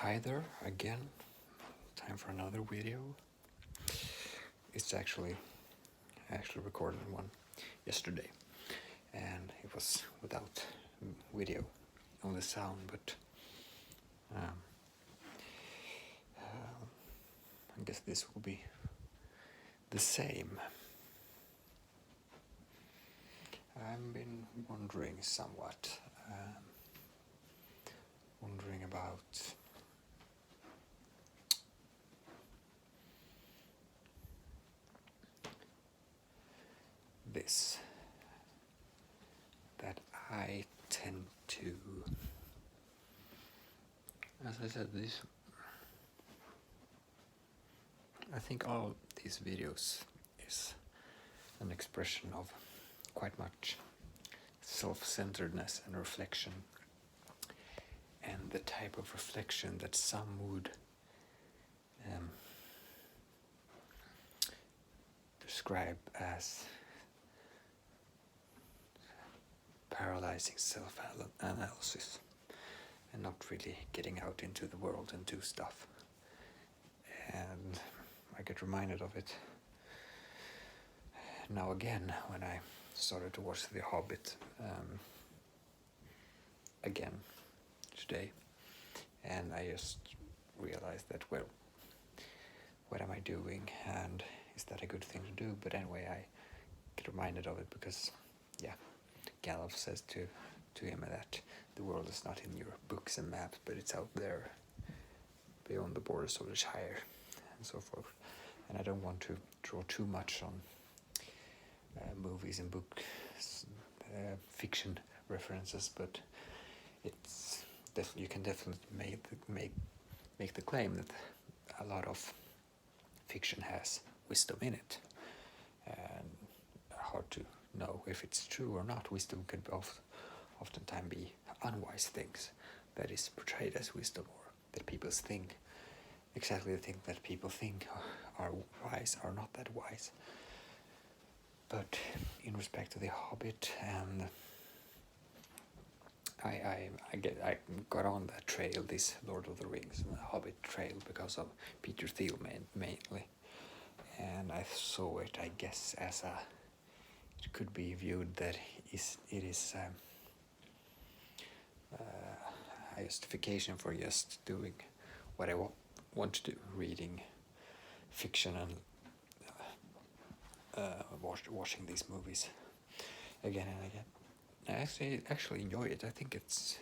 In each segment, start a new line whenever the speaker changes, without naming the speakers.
Hi there again. Time for another video. It's actually recorded one yesterday, and it was without video, only sound. But I guess this will be the same. I've been wondering somewhat, about this, that I tend to, as I said, I think all these videos is an expression of quite much self-centeredness and reflection, and the type of reflection that some would describe as paralyzing self-analysis and not really getting out into the world and do stuff. And I get reminded of it now again when I started to watch The Hobbit again today, and I just realized that, well, what am I doing, and is that a good thing to do? But anyway, I get reminded of it because, yeah, Gandalf says to him that the world is not in your books and maps, but it's out there beyond the borders of the Shire, and so forth. And I don't want to draw too much on movies and books, fiction references, but it's you can definitely make the claim that a lot of fiction has wisdom in it, and hard to know if it's true or not. Wisdom could oftentimes be unwise things that is portrayed as wisdom, or that people think exactly the thing that people think are wise are not that wise. But in respect to The Hobbit, and I got on that trail, this Lord of the Rings and The Hobbit trail, because of Peter Thiel mainly, and I saw it, I guess, as it could be viewed that it is a justification for just doing what I want to do, reading fiction and watching these movies again and again. I actually enjoy it. I think it's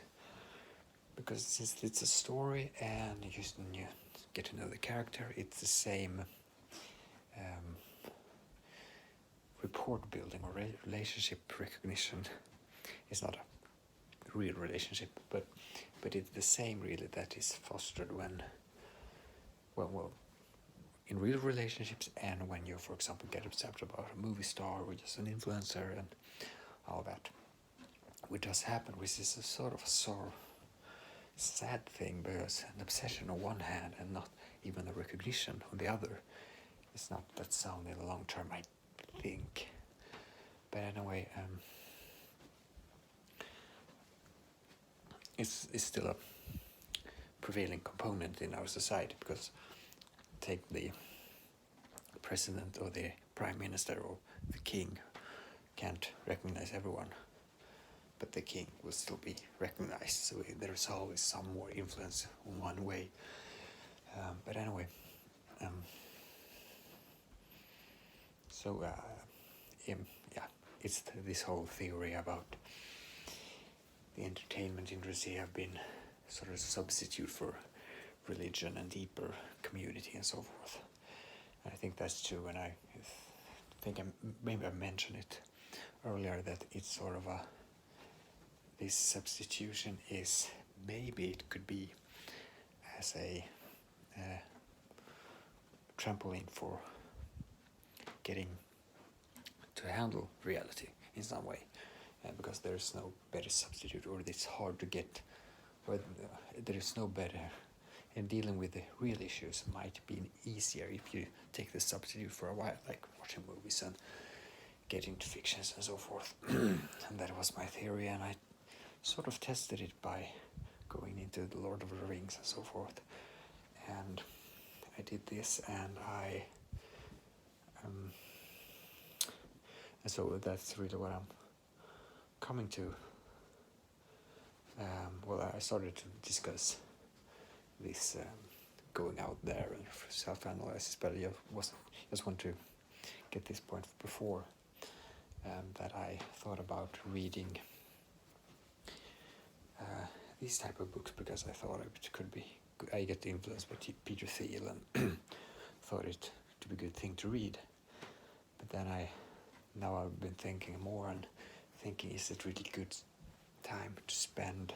because since it's a story and you get to know the character, it's the same rapport building or relationship recognition. It's not a real relationship, but it's the same really that is fostered when in real relationships, and when you, for example, get upset about a movie star or just an influencer and all that, which does happen, which is a sort of sad thing, because an obsession on one hand and not even a recognition on the other is not that sound in the long term, I think. But anyway, it's still a prevailing component in our society, because take the president or the prime minister or the king can't recognize everyone, but the king will still be recognized, so there's always some more influence in one way. But anyway, it's this whole theory about the entertainment industry have been sort of a substitute for religion and deeper community and so forth. And I think that's true, and I think maybe I mentioned it earlier, that it's sort of this substitution is, maybe it could be as a trampoline for getting to handle reality in some way, because there's no better substitute, or it's hard to get, or there is no better, and dealing with the real issues might be easier if you take the substitute for a while, like watching movies and getting to fictions and so forth. And that was my theory, and I sort of tested it by going into the Lord of the Rings and so forth. And I did this, and and so that's really what I'm coming to. I started to discuss this going out there and self-analysis, but I just want to get this point before that I thought about reading these type of books because I thought it could be good. I get influenced by Peter Thiel and thought it to be a good thing to read. But then now I've been thinking more and thinking, is it really good time to spend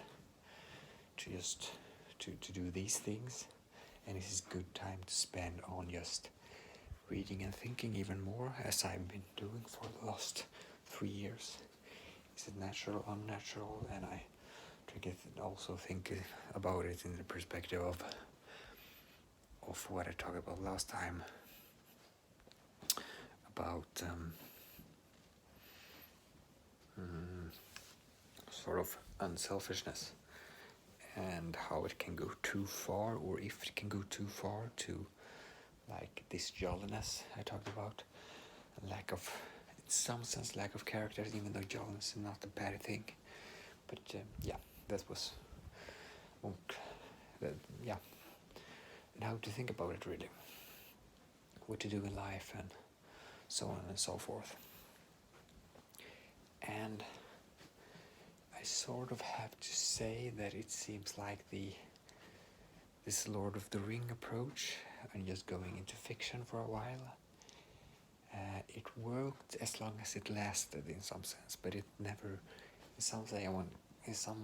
to do these things? And is it good time to spend on just reading and thinking even more, as I've been doing for the last 3 years? Is it natural, unnatural? And I also think about it in the perspective of what I talked about last time, about sort of unselfishness and how it can go too far, or if it can go too far to like this jolliness I talked about, lack of, in some sense, lack of characters, even though jolliness is not a bad thing. But that was, and how to think about it really, what to do in life and so on and so forth. And I sort of have to say that it seems like this Lord of the Ring approach and just going into fiction for a while, it worked as long as it lasted in some sense, but it never, in some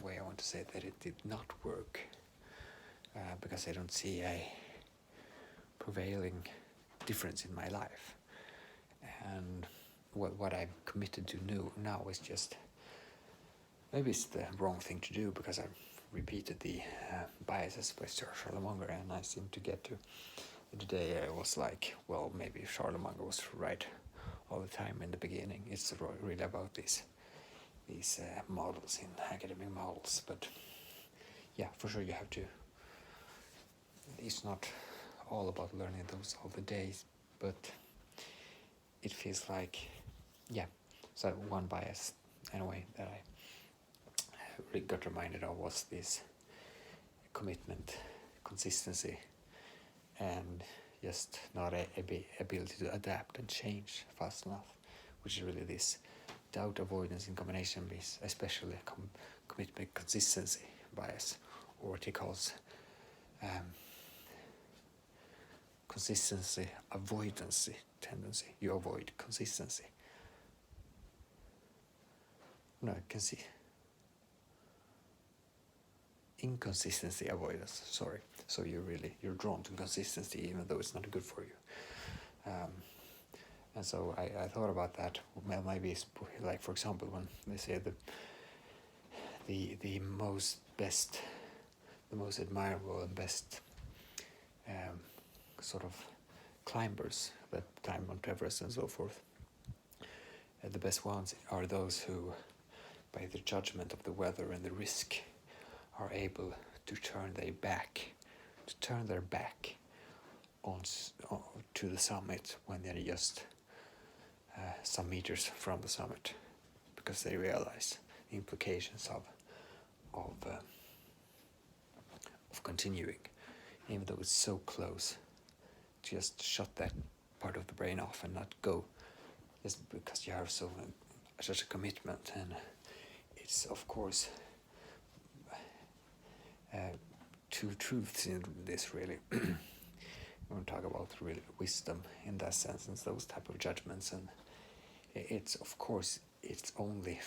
way I want to say that it did not work, because I don't see a prevailing difference in my life. And what I'm committed to now is just, maybe it's the wrong thing to do because I've repeated the biases by Charlemagne, and I seem to get to the day I was like, well, maybe Charlemagne was right all the time in the beginning. It's really about these models in academic models, but yeah, for sure you have to. It's not all about learning those all the days, but it feels like, so one bias anyway that I really got reminded of was this commitment, consistency, and just not a ability to adapt and change fast enough, which is really this doubt avoidance in combination with especially commitment consistency bias, or what he calls consistency avoidance tendency. You avoid consistency. No, I can see inconsistency avoidance. Sorry. So you're drawn to consistency even though it's not good for you. And so I thought about that. Well, maybe it's like, for example, when they say the most admirable and best sort of climbers that climb Mount Everest and so forth, the best ones are those who, by the judgment of the weather and the risk, are able to turn their back on to the summit when they're just some meters from the summit, because they realize the implications of continuing, even though it's so close. Just shut that part of the brain off and not go, just because you have such a commitment. And it's of course two truths in this really. We want to talk about really wisdom in that sense and those type of judgments, and it's of course it's only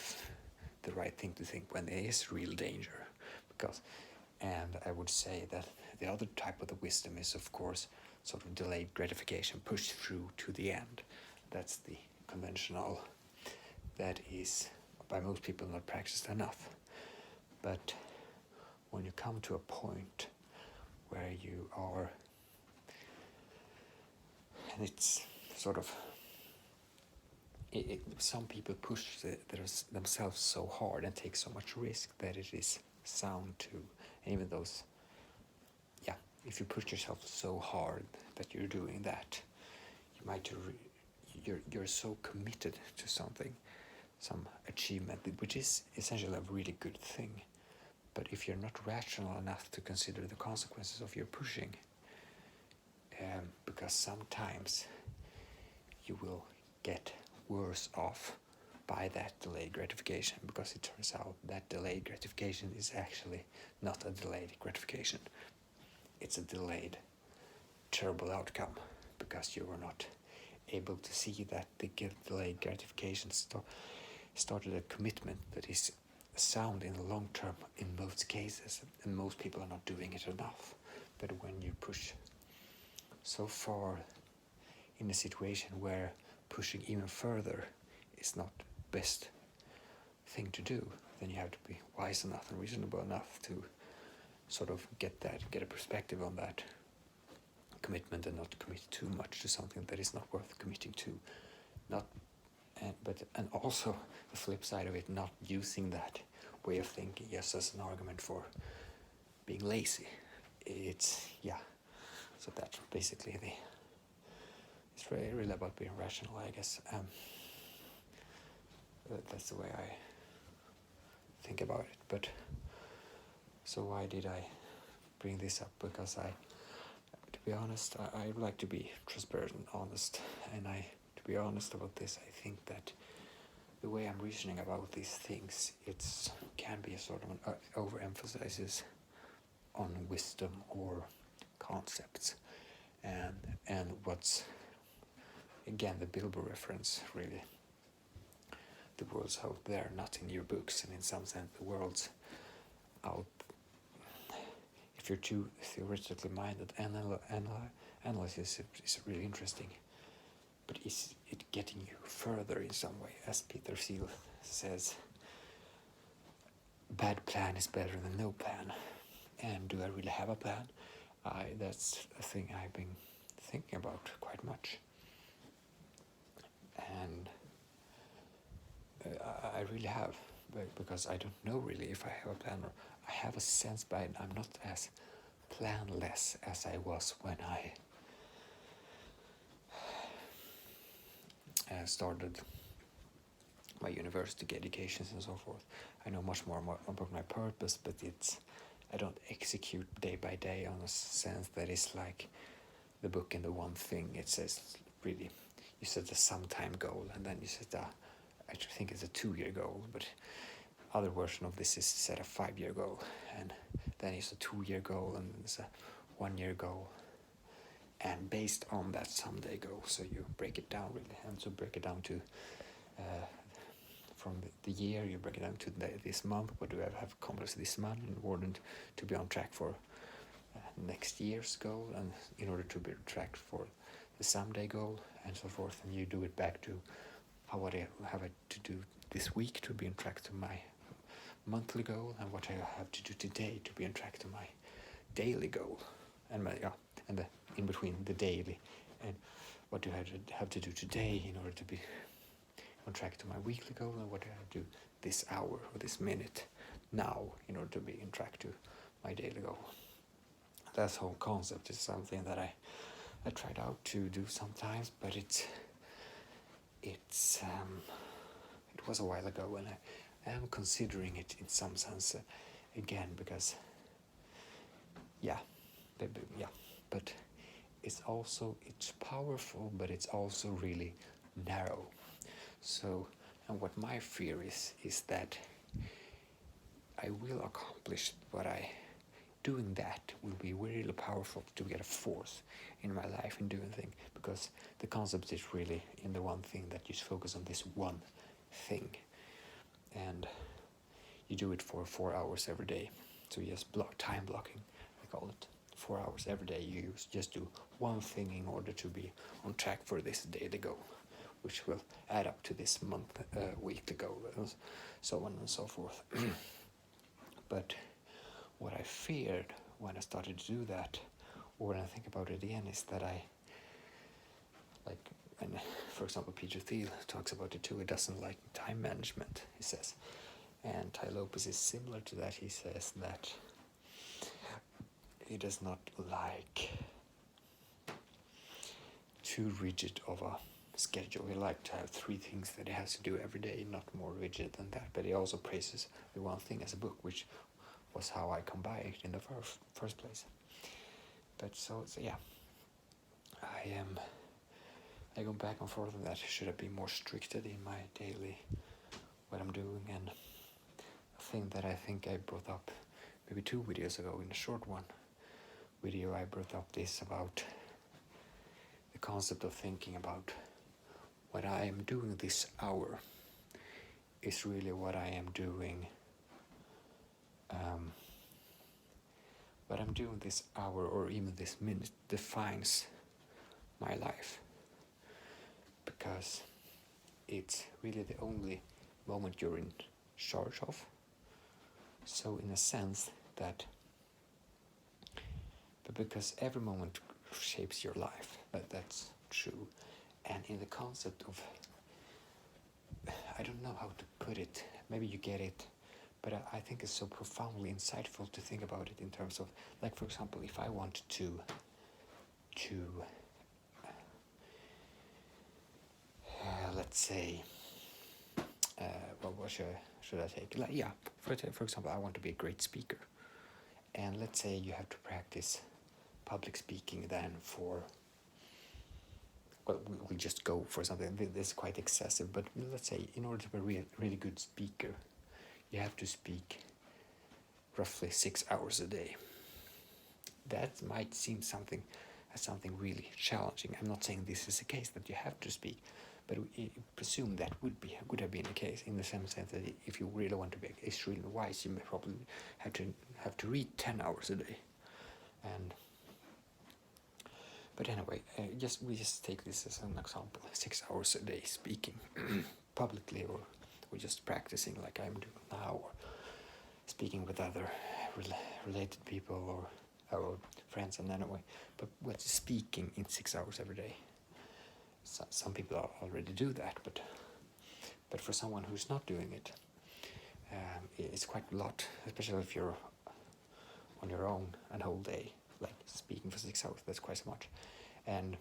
the right thing to think when there is real danger, and I would say that the other type of the wisdom is of course sort of delayed gratification, pushed through to the end. That's the conventional, that is by most people not practiced enough. But when you come to a point where you are, and it's sort of, some people push themselves so hard and take so much risk that it is sound to And even those, if you push yourself so hard that you're doing that, you might you're so committed to something, some achievement, which is essentially a really good thing. But if you're not rational enough to consider the consequences of your pushing, because sometimes you will get worse off by that delayed gratification, because it turns out that delayed gratification is actually not a delayed gratification. It's a delayed, terrible outcome, because you were not able to see that the delayed gratification started a commitment that is sound in the long term in most cases, and most people are not doing it enough. But when you push so far in a situation where pushing even further is not the best thing to do, then you have to be wise enough and reasonable enough to sort of get a perspective on that commitment, and not commit too much to something that is not worth committing to. And also the flip side of it, not using that way of thinking just as an argument for being lazy. So that's basically it's really about being rational, I guess. That's the way I think about it. But so why did I bring this up? Because to be honest, I like to be transparent and honest, and to be honest about this, I think that the way I'm reasoning about these things, it can be a sort of an overemphasis on wisdom or concepts, and what's, again, the Bilbo reference, really. The world's out there, not in your books, and in some sense the world's out. If you're too theoretically minded, analysis is really interesting, but is it getting you further in some way? As Peter Thiel says, bad plan is better than no plan. And do I really have a plan? That's a thing I've been thinking about quite much. And I really have, because I don't know really if I have a plan, or I have a sense, but I'm not as planless as I was when I started my university educations and so forth. I know much more about my purpose, but I don't execute day by day on a sense that is like the book and the one thing. It says, really, you set a sometime goal, and then you set I think it's a 2-year goal, but other version of this is set a 5-year goal, and then it's a 2-year goal, and it's a 1-year goal, and based on that someday goal, so you break it down really, and so break it down to from the year, you break it down to this month. What do I have accomplished this month in order to be on track for next year's goal, and in order to be on track for the someday goal, and so forth. And you do it back to what I have to do this week to be on track to my monthly goal, and what I have to do today to be on track to my daily goal, and in between the daily, and what do I have to do today in order to be on track to my weekly goal, and what do I have to do this hour or this minute now in order to be on track to my daily goal. That whole concept is something that I tried out to do sometimes, but it was a while ago, and I am considering it in some sense again, because but it's powerful, but it's also really narrow. So, and what my fear is that I will accomplish what doing that will be really powerful to get a force in my life in doing things, because the concept is really in the one thing that you focus on this one thing, and you do it for 4 hours every day. So you just time blocking, I call it. 4 hours every day you just do one thing in order to be on track for this daily goal, which will add up to this month, weekly goal, and so on and so forth. But what I feared when I started to do that, or when I think about it again, is that and for example, Peter Thiel talks about it too. He doesn't like time management, he says. And Tai Lopez is similar to that. He says that he does not like too rigid of a schedule. He likes to have 3 things that he has to do every day, not more rigid than that. But he also praises the one thing as a book, which was how I come by it in the first place. But so yeah, I go back and forth on that. Should I be more stricted in my daily what I'm doing? And a thing that I think I brought up maybe 2 videos ago in a short video, I brought up this about the concept of thinking about what I am doing this hour is really what I am doing. What I'm doing this hour or even this minute defines my life, because it's really the only moment you're in charge of. So in a sense that, but because every moment shapes your life, that's true. And in the concept of, I don't know how to put it, maybe you get it, but I think it's so profoundly insightful to think about it in terms of, like, for example, if I want to let's say, what should I take? Like, yeah, for example, I want to be a great speaker. And let's say you have to practice public speaking then for, well, we just go for something. This is quite excessive, but let's say in order to be a really good speaker, you have to speak roughly 6 hours a day. That might seem something really challenging. I'm not saying this is the case that you have to speak, but we presume that would have been the case, in the same sense that if you really want to be extremely wise, you may probably have to read 10 hours a day. But anyway, we just take this as an example: 6 hours a day speaking publicly, or just practicing like I'm doing now, or speaking with other related people or friends. And anyway, but what's speaking in 6 hours every day? Some people already do that, but for someone who's not doing it, it's quite a lot, especially if you're on your own a whole day. Like speaking for 6 hours, that's quite so much. And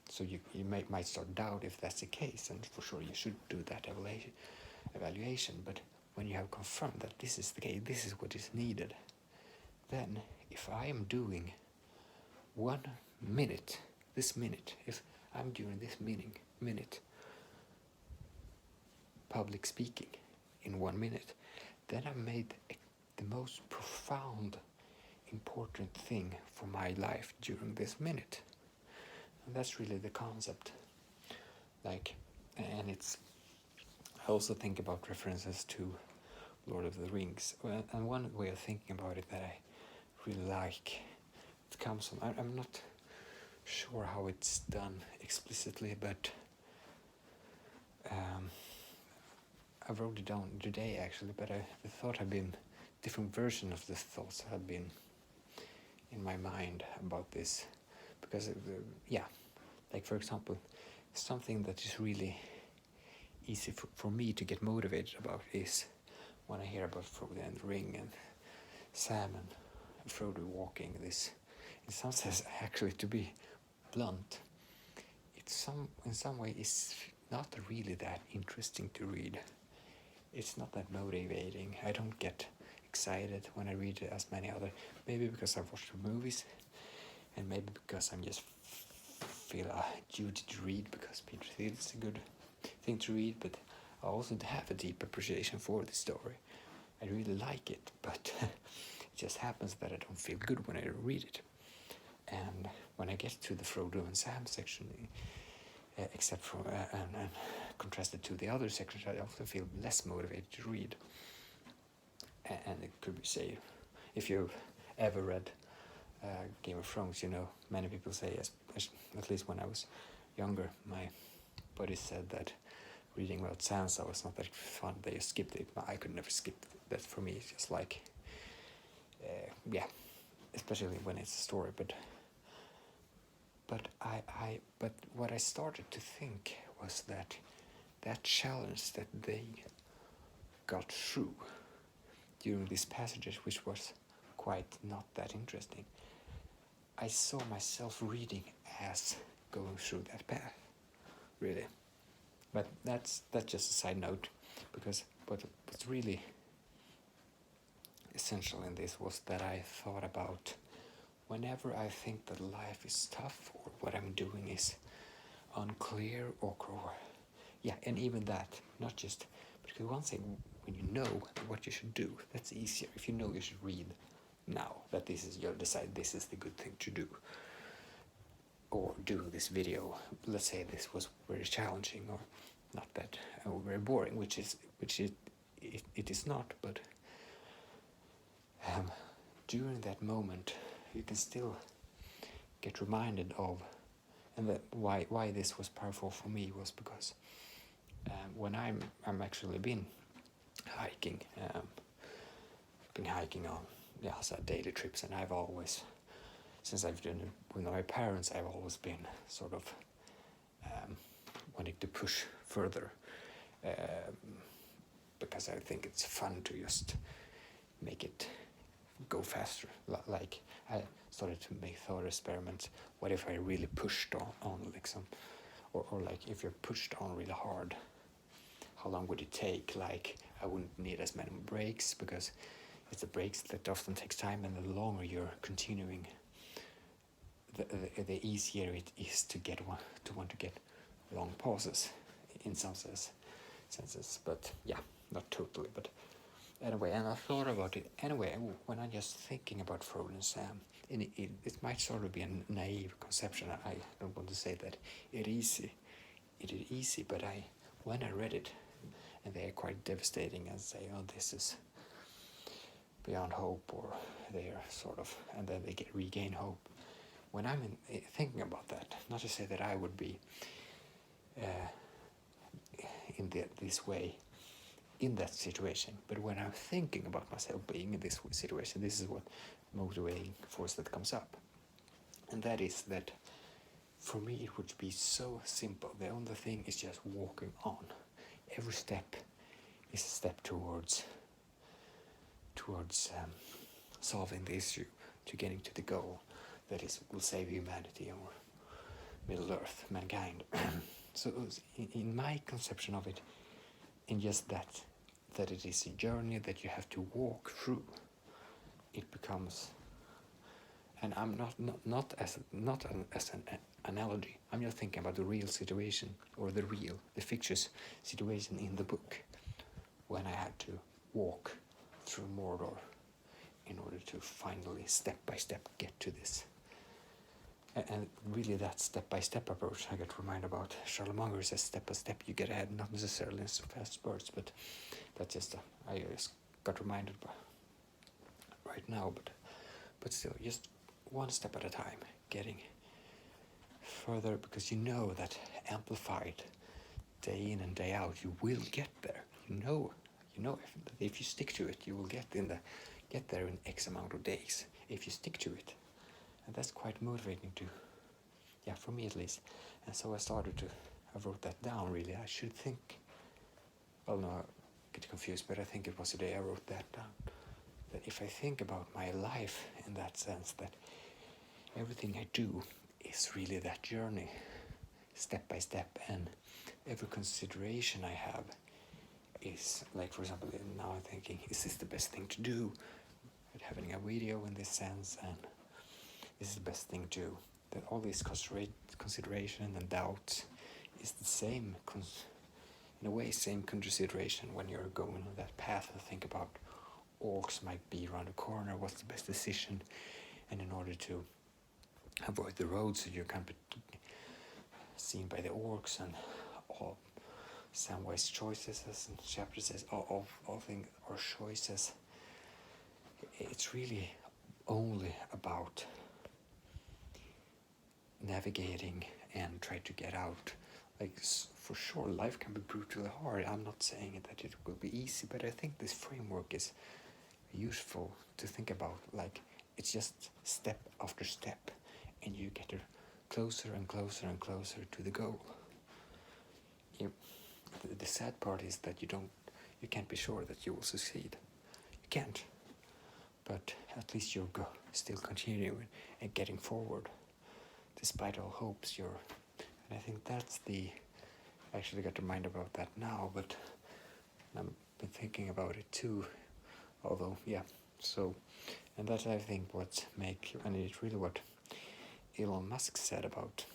so you might start to doubt if that's the case, and for sure you should do that evaluation. But when you have confirmed that this is the case, this is what is needed, then if I am doing 1 minute, if I'm doing this minute public speaking in 1 minute, then I've made the most profound, important thing for my life during this minute. And that's really the concept. And I also think about references to Lord of the Rings. And one way of thinking about it that I really like, it comes from, I'm not sure how it's done explicitly, but I wrote it down today actually, but the thought had been, different version of the thoughts had been in my mind about this, because like for example, something that is really easy for me to get motivated about is when I hear about Frodo and the Ring and Sam and Frodo walking this, in some sense, actually, to be blunt, in some way it's not really that interesting to read. It's not that motivating. I don't get excited when I read as many other, maybe because I've watched the movies, and maybe because I'm just feel a duty to read because Peter Thiel is a good thing to read, but I also have a deep appreciation for the story. I really like it, but it just happens that I don't feel good when I read it. And when I get to the Frodo and Sam section, except for and contrasted to the other sections, I often feel less motivated to read. And it could be, say, if you've ever read Game of Thrones, you know, many people say, at least when I was younger, my buddies said that reading about Sansa was not that fun. They just skipped it. I could never skip that. For me, it's just like, especially when it's a story. But what I started to think was that challenge that they got through during these passages, which was quite not that interesting, I saw myself reading as going through that path, really. But that's just a side note, because what's really essential in this was that I thought about whenever I think that life is tough or what I'm doing is unclear or yeah, and even that, not just because one thing, when you know what you should do, that's easier. If you know you should read now, that this is, you'll decide this is the good thing to do, or doing this video, let's say this was very challenging or not that very boring, which it is not, but during that moment you can still get reminded of, and that why this was powerful for me was because when I'm actually been hiking, on so daily trips, and I've always, since I've done it with my parents, I've always been sort of wanting to push further, because I think it's fun to just make it go faster. Like I started to make thought experiments. What if I really pushed on like some, or like if you're pushed on really hard, how long would it take? Like I wouldn't need as many breaks, because it's the breaks that often takes time, and the longer you're continuing, the easier it is to want to get long pauses in some senses. But yeah, not totally, but anyway, and I thought about it anyway when I'm just thinking about Frodo and Sam. And it might sort of be a naive conception. I don't want to say that it is easy, but when I read it, and they are quite devastating and say, oh, this is beyond hope, or they are sort of, and then they regain hope. When I'm thinking about that, not to say that I would be in this way in that situation, but when I'm thinking about myself being in this situation, this is what motivating force that comes up, and that is that for me it would be so simple. The only thing is just walking on. Every step is a step towards solving the issue, to getting to the goal that will save humanity, or Middle Earth, mankind. So in my conception of it, in just that it is a journey that you have to walk through, it becomes, and I'm not as an analogy. I'm just thinking about the real situation, or the fictitious situation in the book, when I had to walk through Mordor in order to finally, step by step, get to this. And really that step-by-step approach, I get reminded about Charlemagne says step by step you get ahead, not necessarily in so fast spurts, but that's just, I just got reminded right now, but still, just one step at a time, getting further, because you know that amplified day in and day out, you will get there. You know if you stick to it, you will get there in X amount of days, if you stick to it. And that's quite motivating to, yeah, for me at least. And so I wrote that down really. I should think, well no, I get confused, but I think it was the day I wrote that down. That if I think about my life in that sense, that everything I do is really that journey, step by step, and every consideration I have is, like for example, now I'm thinking, is this the best thing to do? But having a video in this sense, and this is the best thing to do. That all these consideration and doubts is the same, in a way, same consideration when you're going on that path and think about orcs might be around the corner, what's the best decision, and in order to avoid the road so you can't be seen by the orcs, and all Samwise choices, as the chapter says, all things are choices. It's really only about navigating and try to get out. Like, for sure, life can be brutally hard. I'm not saying that it will be easy, but I think this framework is useful to think about. Like, it's just step after step, and you get closer and closer and closer to the goal. The sad part is that you can't be sure that you will succeed. You can't, but at least you're still continuing and getting forward despite all hopes. And I think that's the. I actually got to mind about that now, but I've been thinking about it too. Although, yeah. So, and that's I think what and it's really what Elon Musk said about.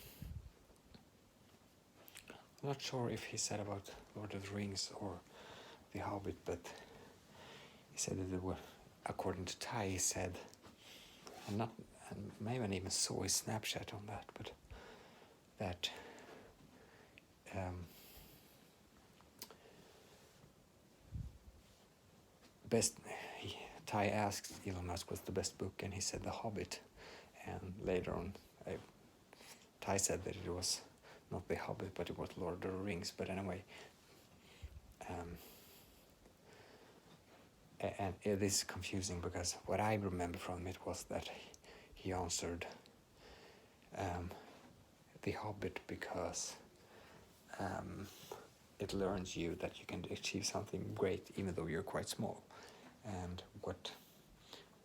I'm not sure if he said about Lord of the Rings or The Hobbit, but he said that there were, according to Ty, he said, and maybe I even saw his Snapchat on that, but that Ty asked Elon Musk what's the best book, and he said The Hobbit, and later on, Ty said that it was not The Hobbit, but it was Lord of the Rings. But anyway, and it is confusing because what I remember from it was that he answered The Hobbit because it learns you that you can achieve something great even though you're quite small. And what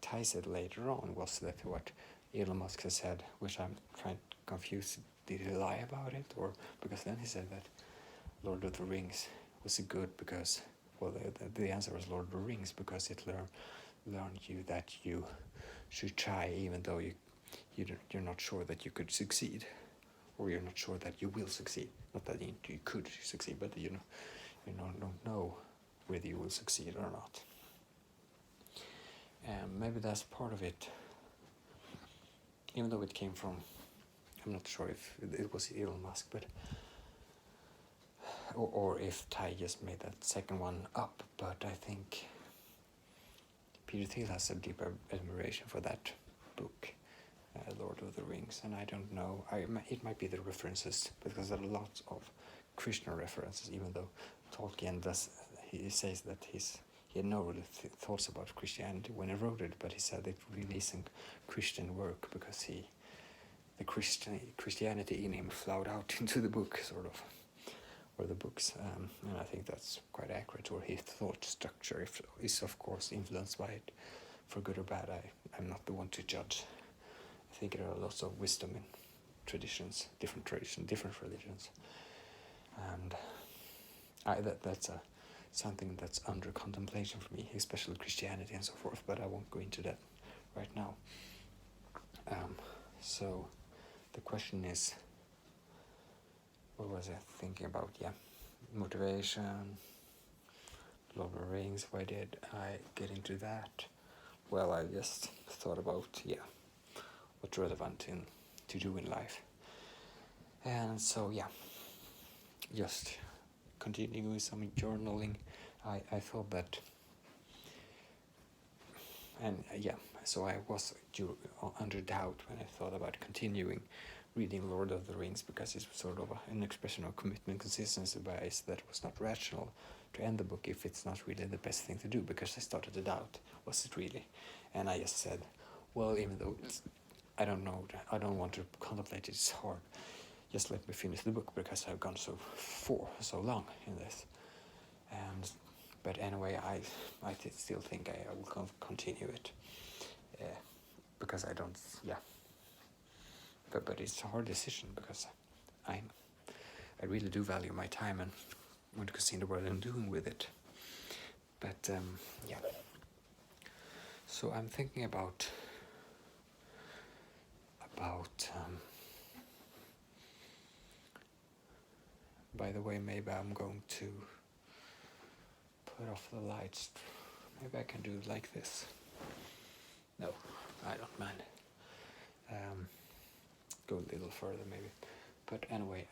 Ty said later on was that what Elon Musk has said, which I'm trying to confuse, did he lie about it? Or because then he said that Lord of the Rings was good because, well, the answer was Lord of the Rings because it learned you that you should try even though you're not sure that you could succeed, or you're not sure that you will succeed. Not that you could succeed, but you don't know whether you will succeed or not. And maybe that's part of it. Even though it came from, I'm not sure if it was Elon Musk, but or if Ty just made that second one up. But I think Peter Thiel has a deeper admiration for that book, Lord of the Rings, and I don't know. It might be the references, because there are lots of Krishna references. Even though Tolkien he says that he had no really thoughts about Christianity when he wrote it, but he said it really isn't Christian work because the Christianity in him flowed out into the book, sort of, or the books, and I think that's quite accurate. Or his thought structure is of course influenced by it, for good or bad. I'm not the one to judge. I think there are lots of wisdom in different religions, and that's something that's under contemplation for me, especially Christianity and so forth. But I won't go into that right now. So the question is, what was I thinking about? Yeah, motivation, Lord of the Rings. Why did I get into that? Well, I just thought about what's relevant to do in life, and so just continuing with some journaling. I thought that, and so I was under doubt when I thought about continuing reading Lord of the Rings, because it's sort of an expression of commitment, consistency, bias that was not rational to end the book if it's not really the best thing to do, because I started to doubt, was it really? And I just said, well, even though I don't know, I don't want to contemplate it, it's hard, just let me finish the book, because I've gone so long in this. But anyway, I still think I will continue it, because I don't, but it's a hard decision, because I really do value my time and want to see the world I'm doing with it. But so I'm thinking about by the way, maybe I'm going to put off the lights. Maybe I can do it like this. No, I don't mind. Go a little further maybe. But anyway,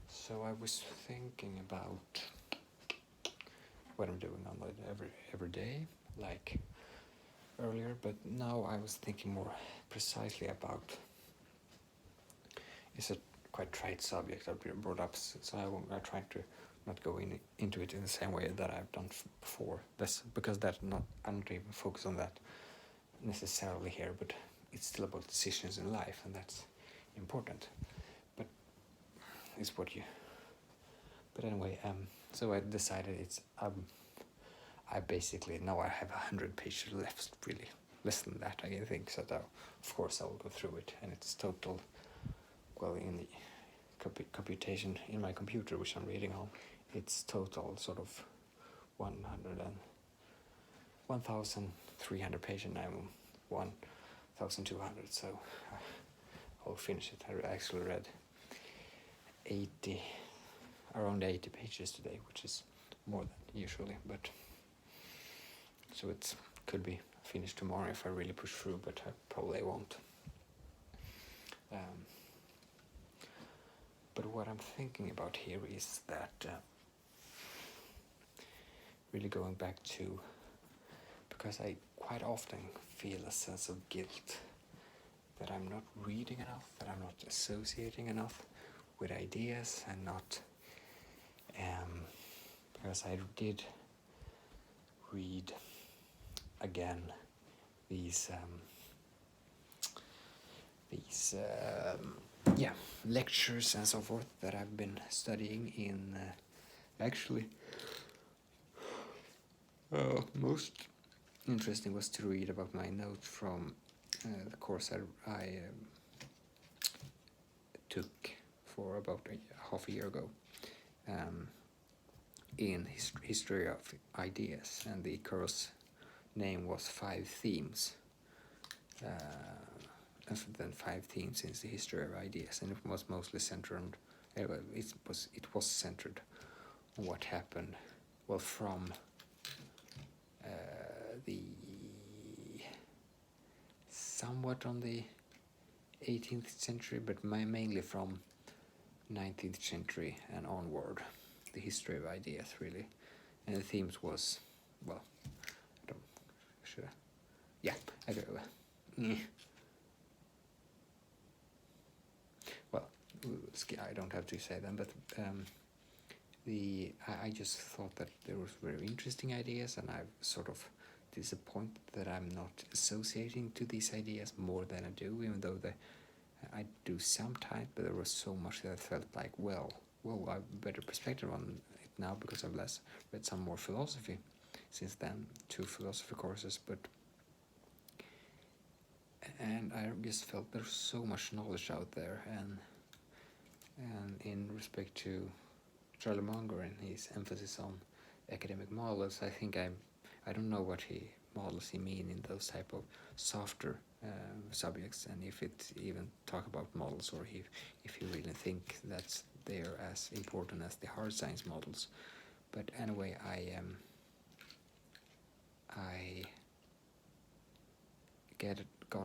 so I was thinking about what I'm doing on every day, like earlier, but now I was thinking more precisely about, it's a quite trite subject I've brought up, so I try to not go into it in the same way that I've done before. That's because I'm not even focused on that necessarily here, but it's still about decisions in life, and that's important. But it's what you. But anyway, so I decided I basically now I have 100 pages left, really less than that I think. So that, of course I will go through it, and it's total, well, in the computation in my computer which I'm reading on, it's total sort of 1,300 pages, and I'm 1,200, so I'll finish it. I actually read around 80 pages today, which is more than usually, but so it could be finished tomorrow if I really push through, but I probably won't. But what I'm thinking about here is that really going back to, because I quite often feel a sense of guilt that I'm not reading enough, that I'm not associating enough with ideas, and not because I did read again these lectures and so forth that I've been studying in. Actually, most interesting was to read about my notes from the course I took for about half a year ago in history of ideas, and the course name was 5 Themes. And then 5 themes in the history of ideas, and it was mostly centered on, it was centered on what happened, well, from the somewhat on the 18th century, but mainly from 19th century and onward, the history of ideas really, and the themes was, well, I don't have to say them, but I just thought that there was very interesting ideas, and I'm sort of disappointed that I'm not associating to these ideas more than I do, even though I do sometimes, but there was so much that I felt like, well, I have a better perspective on it now because I've read some more philosophy since then, 2 philosophy courses, and I just felt there's so much knowledge out there, and in respect to Charlie Munger and his emphasis on academic models, I think I don't know what models he mean in those type of softer subjects, and if it even talk about models, or if you really think that they're as important as the hard science models. But anyway, I got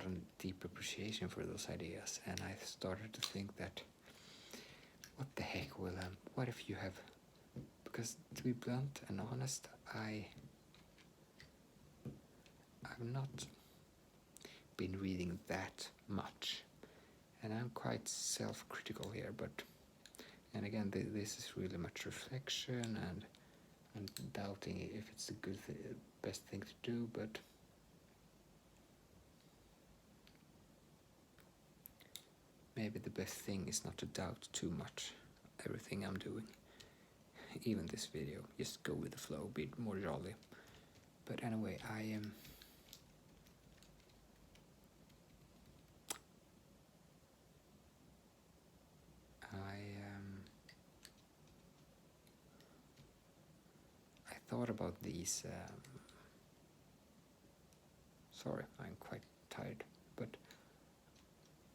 a deep appreciation for those ideas, and I started to think that, what the heck, Wilhelm, what if you have, because to be blunt and honest, I've not been reading that much, and I'm quite self-critical here, and again, this is really much reflection and doubting if it's the best thing to do, but maybe the best thing is not to doubt too much everything I'm doing. Even this video, just go with the flow, be more jolly. But anyway, I thought about these. Sorry, I'm quite tired, but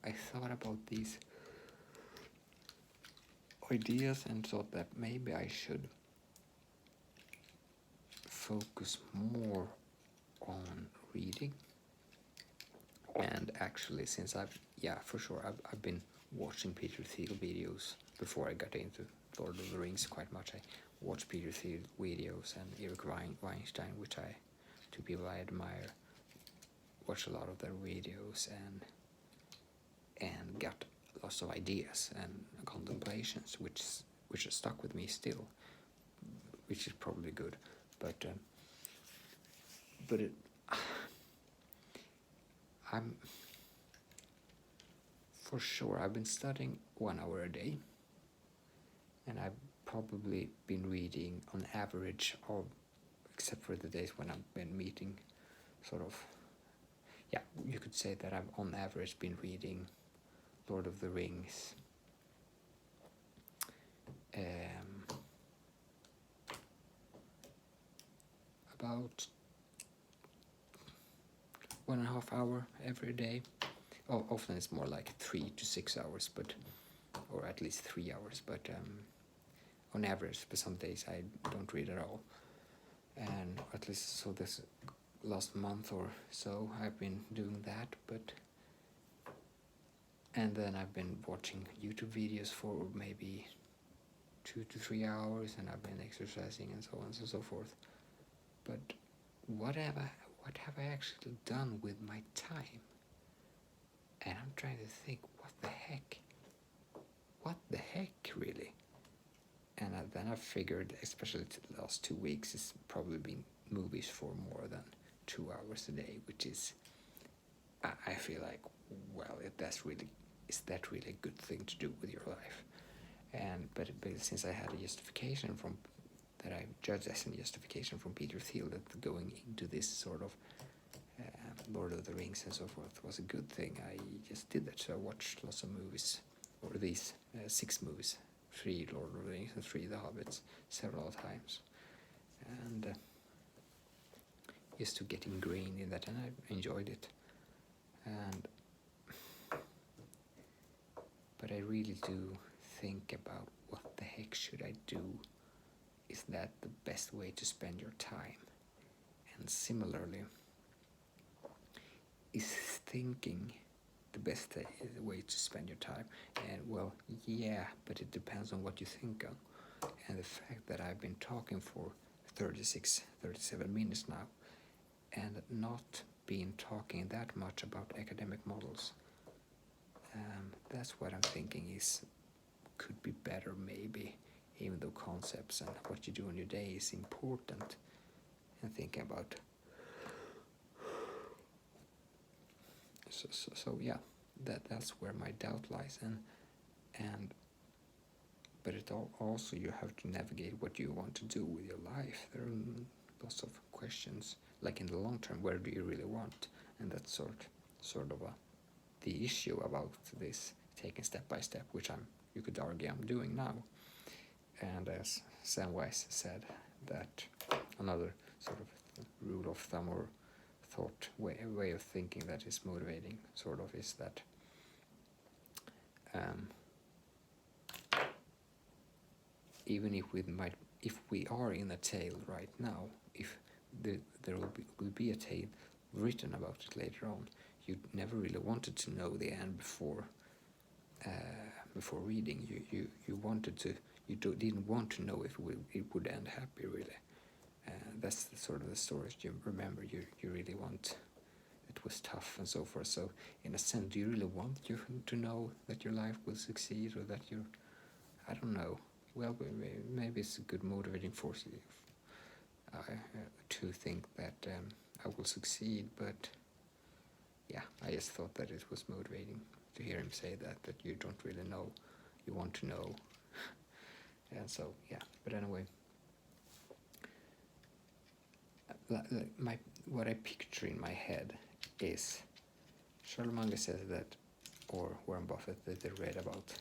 I thought about these ideas and thought that maybe I should focus more on reading. And actually, since I've been watching Peter Thiel videos before I got into Lord of the Rings quite much. I watched Peter Thiel videos and Eric Weinstein, which 2 people I admire. Watched a lot of their videos and got lots of ideas and contemplations, which are stuck with me still, which is probably good. But I'm for sure, I've been studying 1 hour a day, and I've probably been reading on average of except for the days when I've been meeting, sort of, yeah, you could say that I've on average been reading Lord of the Rings about 1.5 hour every day. Oh, often it's more like 3 to 6 hours, but or at least 3 hours, but on average. But some days I don't read at all, and at least so this last month or so I've been doing that. But and then I've been watching YouTube videos for maybe 2 to 3 hours, and I've been exercising and so on and so forth. But what have I actually done with my time? And I'm trying to think, what the heck really? And then I figured, especially the last 2 weeks, it's probably been movies for more than 2 hours a day, which is, I feel like, well, is that really a good thing to do with your life? And but since I had a justification from that I judged as a justification from Peter Thiel that going into this sort of Lord of the Rings and so forth was a good thing, I just did that. So I watched lots of movies, or these 6 movies, 3 Lord of the Rings and 3 The Hobbits, several times, and just to get ingrained in that, and I enjoyed it. And but I really do think about what the heck should I do? Is that the best way to spend your time? And similarly, is thinking the best way to spend your time? And well, yeah, but it depends on what you think of. And the fact that I've been talking for 37 minutes now and not been talking that much about academic models, that's what I'm thinking could be better maybe, even though concepts and what you do in your day is important, and thinking about so yeah, that's where my doubt lies. And but it also, you have to navigate what you want to do with your life. There are lots of questions, like in the long term, where do you really want? And that's sort of the issue about this, taking step by step, which you could argue I'm doing now. And as Samwise said, that another sort of rule of thumb or thought way of thinking that is motivating, sort of, is that even if we are in a tale right now, if there will be a tale written about it later on, you never really wanted to know the end before reading. You wanted to, didn't want to know if it would end happy, really. That's sort of the stories you remember. You really want it was tough and so forth. So in a sense, do you really want you to know that your life will succeed, or that you're, I don't know. Well, maybe it's a good motivating force to think that I will succeed, but yeah, I just thought that it was motivating to hear him say that you don't really know, you want to know. And so, yeah, but anyway, what I picture in my head is, Charlie Munger says that, or Warren Buffett, that they read about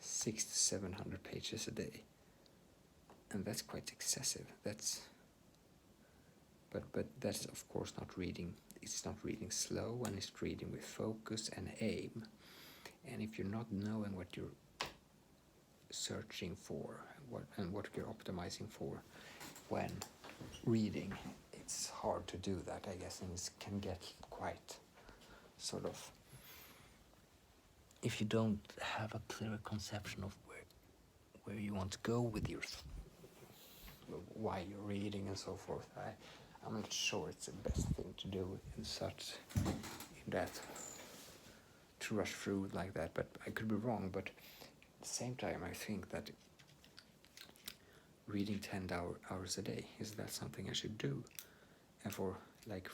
600 to 700 pages a day, and that's quite excessive. But that's of course not reading. It's not reading slow, and it's reading with focus and aim. And if you're not knowing what you're searching for, what you're optimizing for when reading, it's hard to do that, I guess, and it can get quite sort of, if you don't have a clear conception of where you want to go with your why you're reading and so forth, I'm not sure it's the best thing to do in that, to rush through like that. But I could be wrong. But at the same time, I think that reading 10 hours a day, is that something I should do? And for like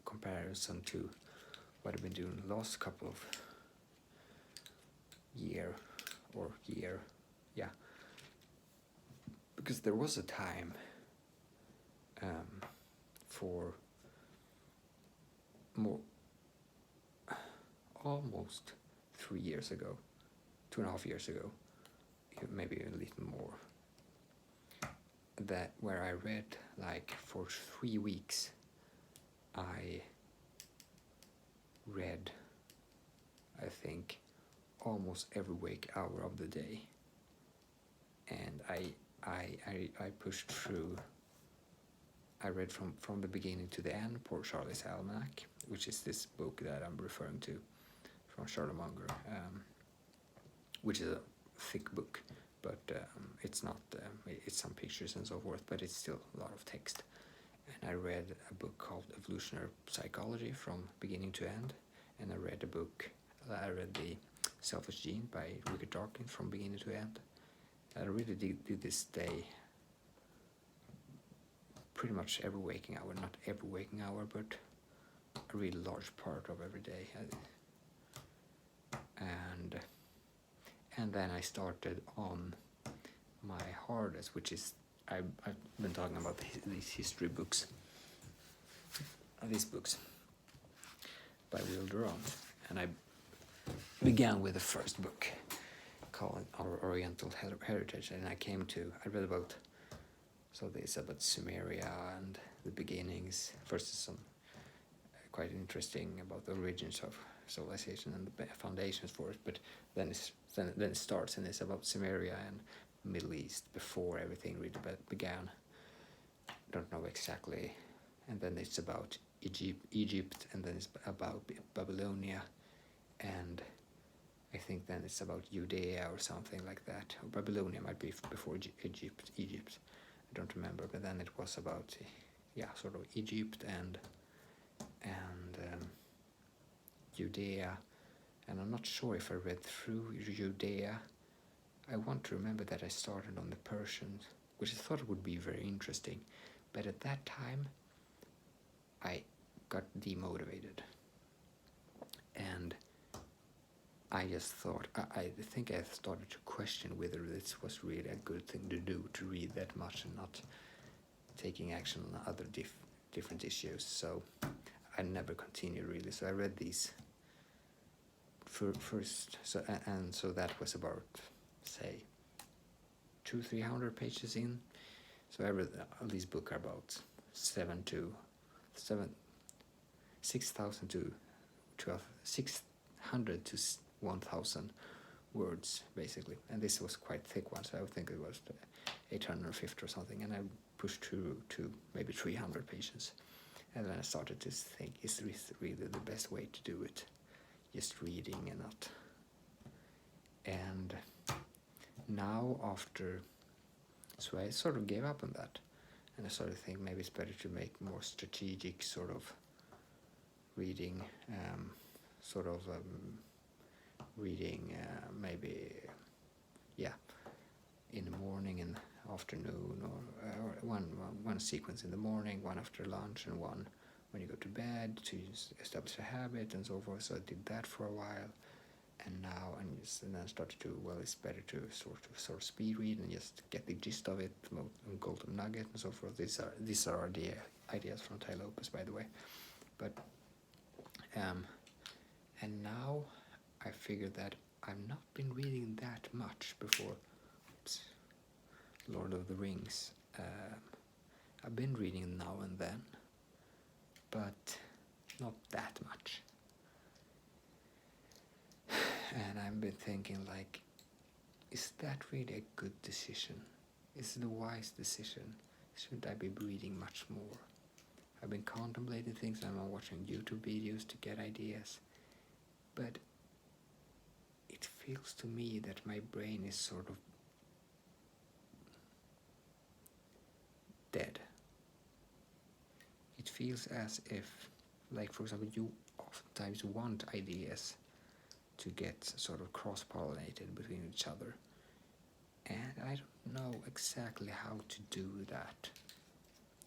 comparison to what I've been doing the last couple of year, or year, yeah, because there was a time for more almost 3 years ago, 2.5 years ago, maybe a little more, that where I read like for 3 weeks. I read, I think, almost every wake hour of the day, and I pushed through. I read from the beginning to the end Poor Charlie's Almanac, which is this book that I'm referring to from Charlie Munger, which is a thick book, but it's not. It's some pictures and so forth, but it's still a lot of text. And I read a book called Evolutionary Psychology from beginning to end, and I read the Selfish Gene by Richard Dawkins from beginning to end. I really did this day pretty much every waking hour, not every waking hour, but a really large part of every day. And then I started on my hardest, which is I've been talking about these history books, these books by Will Durant, and I began with the first book called Our Oriental Heritage, and I read about, so there's about Sumeria and the beginnings. First is some quite interesting about the origins of civilization and the foundations for it, but then it starts and it's about Sumeria and Middle East before everything really began. Don't know exactly. And then it's about Egypt, and then it's about Babylonia, and I think then it's about Judea or something like that. Or Babylonia might be before Egypt. I don't remember, but then it was about, sort of Egypt and Judea, and I'm not sure if I read through Judea. I want to remember that I started on the Persians, which I thought would be very interesting, but at that time I got demotivated, and I just thought, I think I started to question whether this was really a good thing to do, to read that much and not taking action on other different issues. So I never continued really. So I read these first, so that was about, say, 200-300 pages in. So I read these books are about 6,000 to 600 to 1,000 words basically, and this was quite thick one, so I would think it was 850 or something, and I pushed through to maybe 300 pages, and then I started to think, is this really the best way to do it, just reading and not? And now so I sort of gave up on that, and I started to think maybe it's better to make more strategic sort of reading, reading maybe in the morning and afternoon, or one sequence in the morning, one after lunch, and one when you go to bed, to establish a habit and so forth. So I did that for a while, and then started to, it's better to sort of speed read and just get the gist of it, golden nugget and so forth. These are the ideas from Tai Lopez, by the way. But and now I figured that I've not been reading that much before. Lord of the Rings. I've been reading now and then, but not that much. And I've been thinking, like, is that really a good decision? Is it a wise decision? Should I be reading much more? I've been contemplating things. I'm watching YouTube videos to get ideas, but it feels to me that my brain is sort of dead. It feels as if, like, for example, you oftentimes want ideas to get sort of cross-pollinated between each other, and I don't know exactly how to do that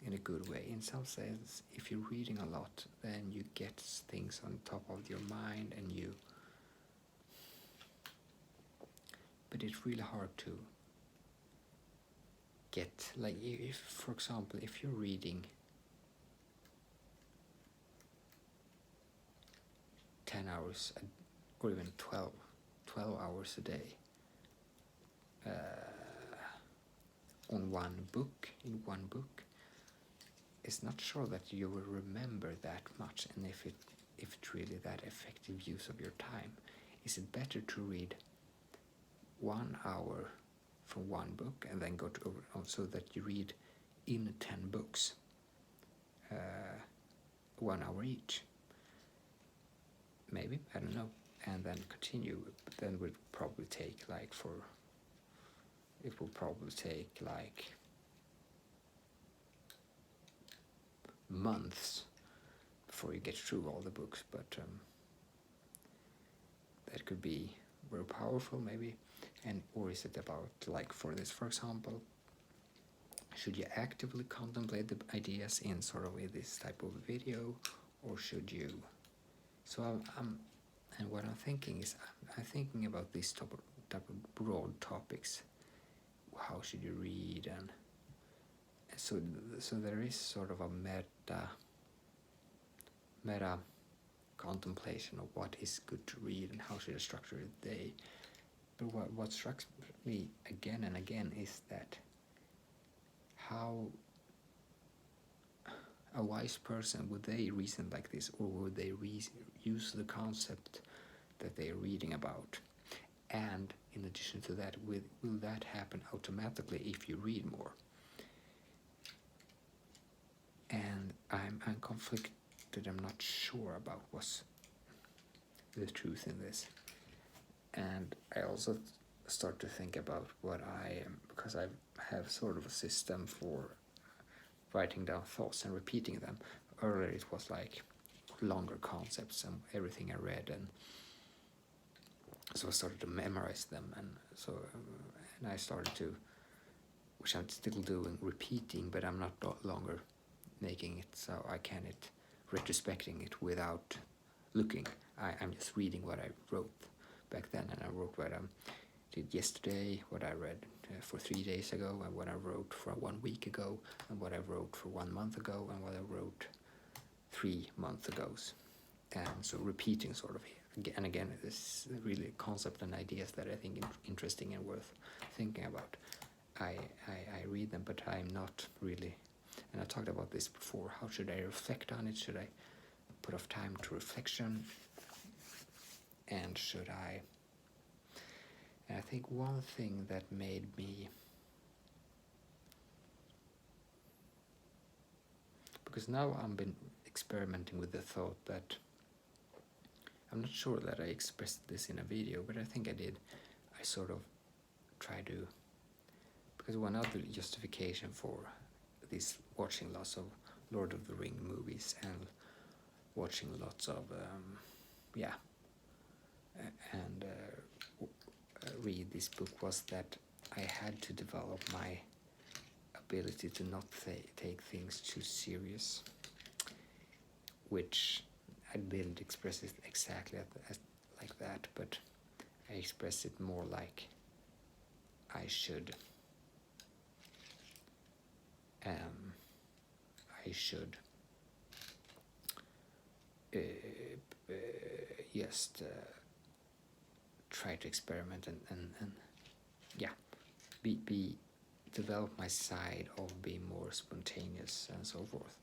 in a good way. In some sense, if you're reading a lot, then you get things on top of your mind, but it's really hard to get, like, if for example, if you're reading 10 hours or even 12 hours a day in one book, it's not sure that you will remember that much, and if it's really that effective use of your time. Is it better to read 1 hour from one book and then go to so that you read in 10 books, 1 hour each? Maybe, I don't know, and then continue. But then it will probably take like months before you get through all the books, but that could be very powerful maybe. And or is it about, like for this for example, should you actively contemplate the ideas in sort of this type of video, or should you? So I'm and what I'm thinking is I'm thinking about these type of broad topics. How should you read? And so there is sort of a meta contemplation of what is good to read and how should I structure a day. But what strikes me again and again is that how a wise person, would they reason like this, or would they use the concept that they are reading about? And in addition to that, will that happen automatically if you read more? And I'm conflicted. I'm not sure about what's the truth in this. And I also start to think about what I am, because I have sort of a system for writing down thoughts and repeating them. Earlier it was like longer concepts and everything I read, and so I started to memorize them, and I started to, which I'm still doing, repeating, but I'm not longer making it so I can retrospecting it without looking. I'm just reading what I wrote back then, and I wrote what I did yesterday, what I read for 3 days ago, and what I wrote for 1 week ago, and what I wrote for 1 month ago, and what I wrote 3 months ago. And so repeating sort of again and again this really concept and ideas that I think interesting and worth thinking about. I read them, but I'm not really, and I talked about this before, how should I reflect on it? Should I put off time to reflection? And should I? And I think one thing that made me, because now I've been experimenting with the thought that, I'm not sure that I expressed this in a video, but I think I did. I sort of try to, because one other justification for this watching lots of Lord of the Ring movies and watching lots of read this book was that I had to develop my ability to not take things too serious, which I didn't express it exactly like that, but I expressed it more like I should just try to experiment and be develop my side of being more spontaneous and so forth.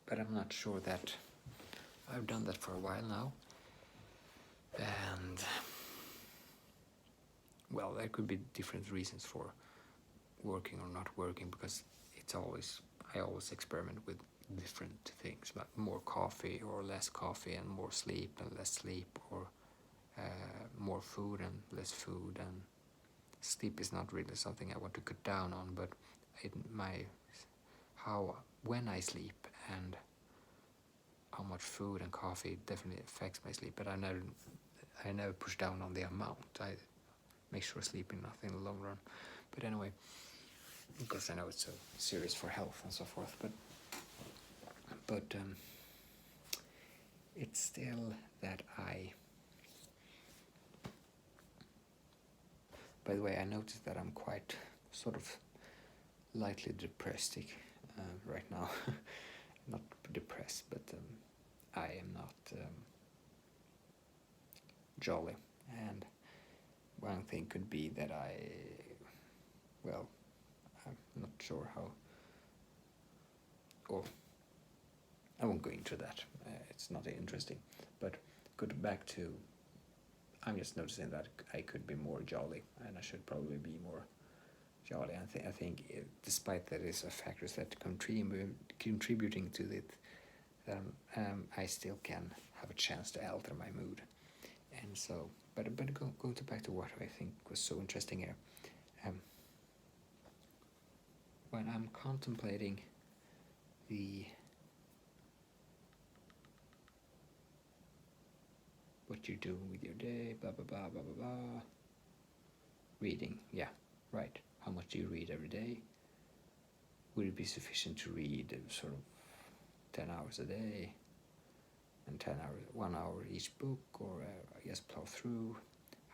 But I'm not sure that I've done that for a while now, and well, there could be different reasons for working or not working, because I always experiment with different things, like more coffee or less coffee, and more sleep and less sleep, or more food and less food. And sleep is not really something I want to cut down on, but when I sleep and how much food and coffee definitely affects my sleep, but I never push down on the amount. I make sure sleeping enough in the long run. But anyway, because I know it's so serious for health and so forth, but it's still that By the way, I noticed that I'm quite sort of lightly depressed right now. Not depressed, but I am not jolly. And one thing could be that I'm not sure how, or I won't go into that. It's not interesting. But go back to, I'm just noticing that I could be more jolly, and I should probably be more jolly. I think despite that is a factors that contributing to it, I still can have a chance to alter my mood. And so, but going back to what I think was so interesting here, when I'm contemplating what you're doing with your day, blah blah blah blah blah blah. Reading, yeah, right. How much do you read every day? Would it be sufficient to read sort of 10 hours a day, and 10 hours, 1 hour each book, or I guess plow through?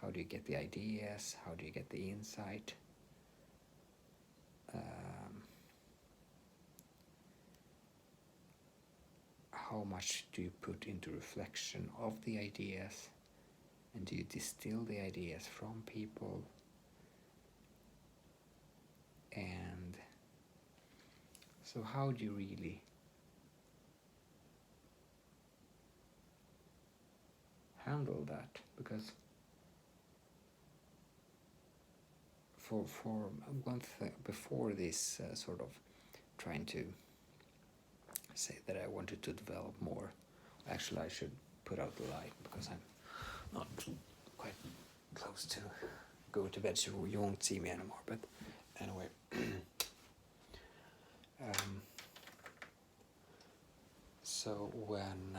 How do you get the ideas? How do you get the insight? How much do you put into reflection of the ideas? And do you distill the ideas from people? And so how do you really handle that? Because for one thing, before this sort of trying to say that I wanted to develop more, actually I should put out the light because I'm not quite close to go to bed, so you won't see me anymore. But anyway, so when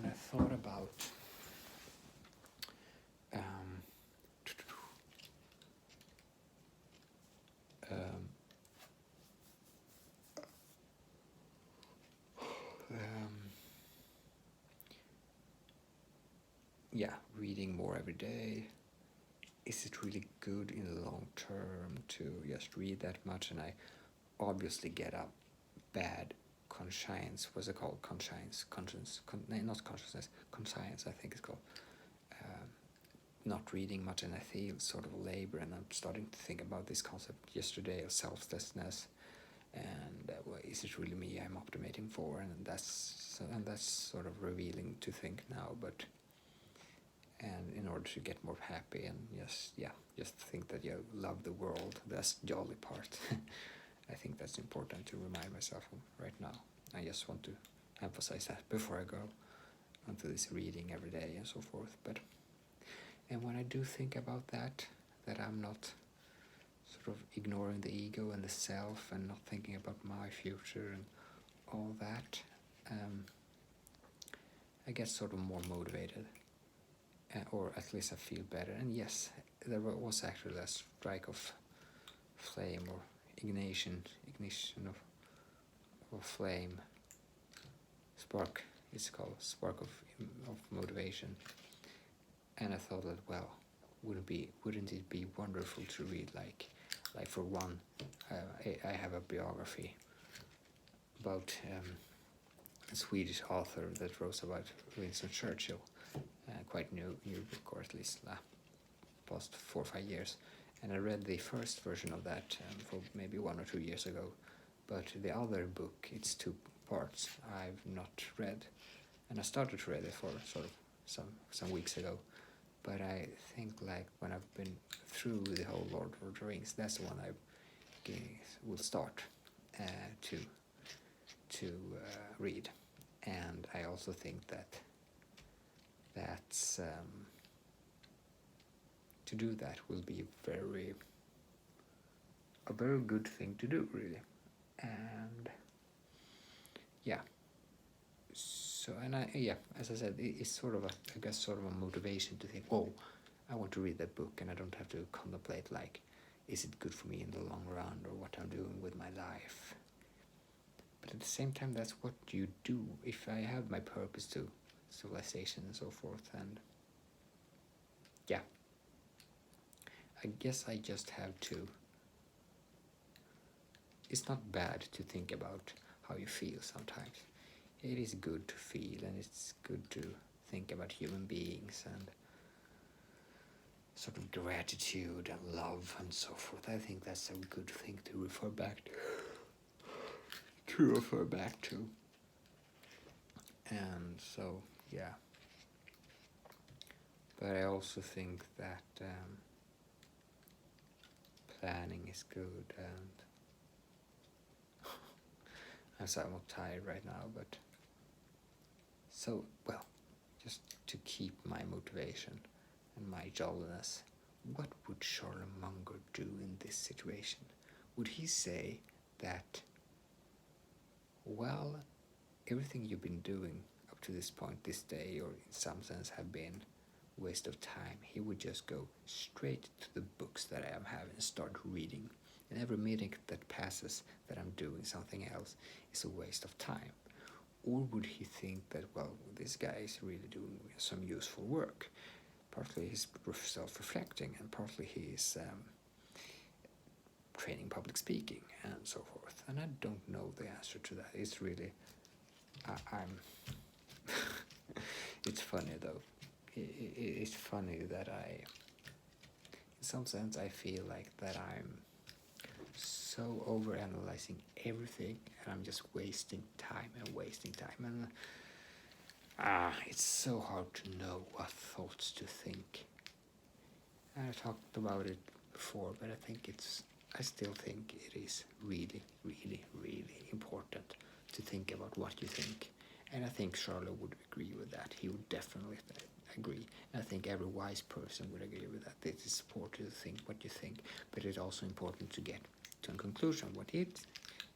I thought about reading more every day, is it really good in the long term to just read that much? And I obviously get a bad conscience. What's it called? Conscience, not consciousness. Conscience, I think it's called. Not reading much, and I feel sort of labor. And I'm starting to think about this concept yesterday of selflessness, and is it really me I'm optimating for? And that's sort of revealing to think now, but. And in order to get more happy and just think that you love the world, that's the jolly part. I think that's important to remind myself of right now. I just want to emphasize that before I go onto this reading every day and so forth. And when I do think about that I'm not sort of ignoring the ego and the self and not thinking about my future and all that, I get sort of more motivated. Or at least I feel better. And yes, there was actually a strike of flame or ignition of flame. Spark, it's called spark of motivation. And I thought that, well, wouldn't it be wonderful to read like for one, I have a biography about a Swedish author that wrote about Winston Churchill. Quite new book, or at least past 4 or 5 years. And I read the first version of that for maybe 1 or 2 years ago. But the other book, it's 2 parts, I've not read. And I started to read it for sort of some weeks ago. But I think like when I've been through the whole Lord of the Rings, that's the one I will start to read. And I also think that's to do that will be a very good thing to do, really. And so, and as I said, it's sort of a motivation to think, oh, I want to read that book, and I don't have to contemplate like, is it good for me in the long run, or what I'm doing with my life. But at the same time, that's what you do. If I have my purpose to civilization and so forth. And yeah, I guess I just have to. It's not bad to think about how you feel sometimes. It is good to feel, and it's good to think about human beings and sort of gratitude and love and so forth. I think that's a good thing to refer back to. And so, yeah. But I also think that planning is good, and I'm somewhat tired right now, but so, well, just to keep my motivation and my jolliness, what would Charlie Munger do in this situation? Would he say that, well, everything you've been doing up to this point, this day, or in some sense have been waste of time? He would just go straight to the books that I am having and start reading. And every meeting that passes that I'm doing something else is a waste of time. Or would he think that, well, this guy is really doing some useful work? Partly he's self-reflecting, and partly he's training public speaking and so forth. And I don't know the answer to that. It's really, I'm. It's funny though. It's funny that in some sense, I feel like that I'm so overanalyzing everything, and I'm just wasting time, and it's so hard to know what thoughts to think. And I talked about it before, but I still think it is really, really, really important to think about what you think. And I think Charlotte would agree with that. He would definitely agree. And I think every wise person would agree with that. It is important to think what you think, but it's also important to get to a conclusion what is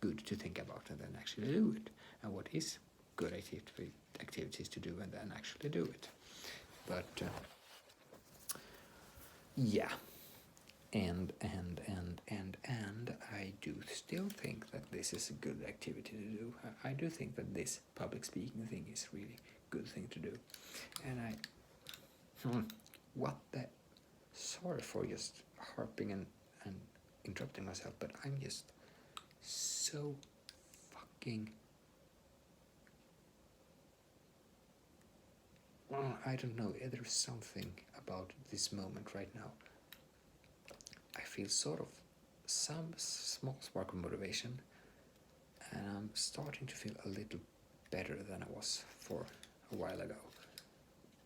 good to think about and then actually do it, and what is good activities to do and then actually do it. But yeah, and I do still think that this is a good activity to do. I do think that this public speaking thing is really good thing to do. And what the, sorry for just harping and interrupting myself, but I'm just so fucking, I don't know, there's something about this moment right now. I feel sort of some small spark of motivation, and I'm starting to feel a little better than I was for a while ago.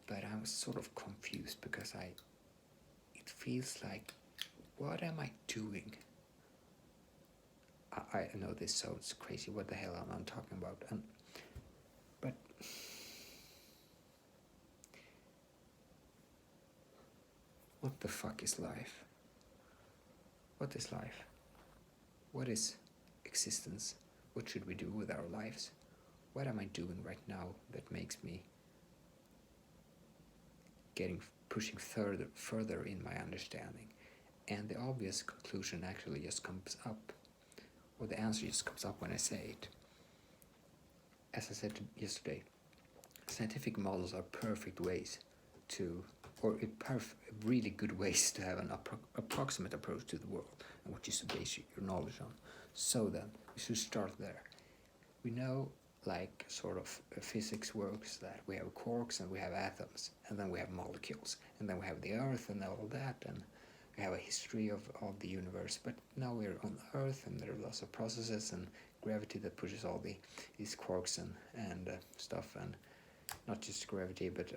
But I'm sort of confused because it feels like, what am I doing? I know this sounds crazy, what the hell am I talking about? But what the fuck is life? What is life? What is existence? What should we do with our lives? What am I doing right now that makes me pushing further in my understanding? And the obvious conclusion actually just comes up, or the answer just comes up when I say it. As I said yesterday, scientific models are perfect ways to, or really good ways to have an approximate approach to the world and what you should base your knowledge on. So then, we should start there. We know, like sort of physics works, that we have quarks and we have atoms, and then we have molecules, and then we have the Earth and all that, and we have a history of the universe. But now we're on Earth, and there are lots of processes and gravity that pushes all these quarks and stuff, and not just gravity, but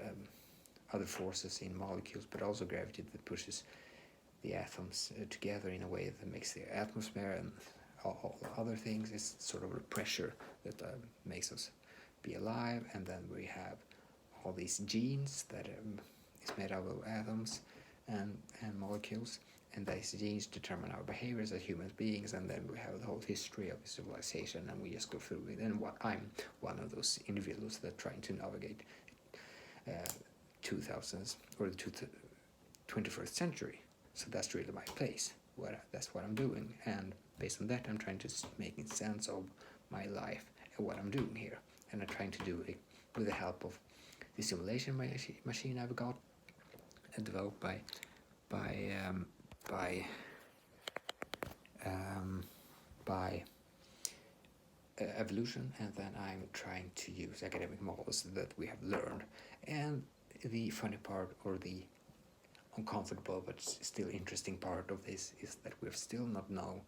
other forces in molecules, but also gravity that pushes the atoms together in a way that makes the atmosphere and all other things. Is sort of a pressure that makes us be alive. And then we have all these genes that is made out of atoms and molecules, and these genes determine our behaviors as human beings. And then we have the whole history of civilization, and we just go through it. And I'm one of those individuals that trying to navigate 2000s or the 21st century. So that's really my place. That's what I'm doing, and based on that, I'm trying to make sense of my life and what I'm doing here, and I'm trying to do it with the help of the simulation machine I've got developed by evolution, and then I'm trying to use academic models that we have learned. And the funny part, or the uncomfortable but still interesting part of this, is that we still not know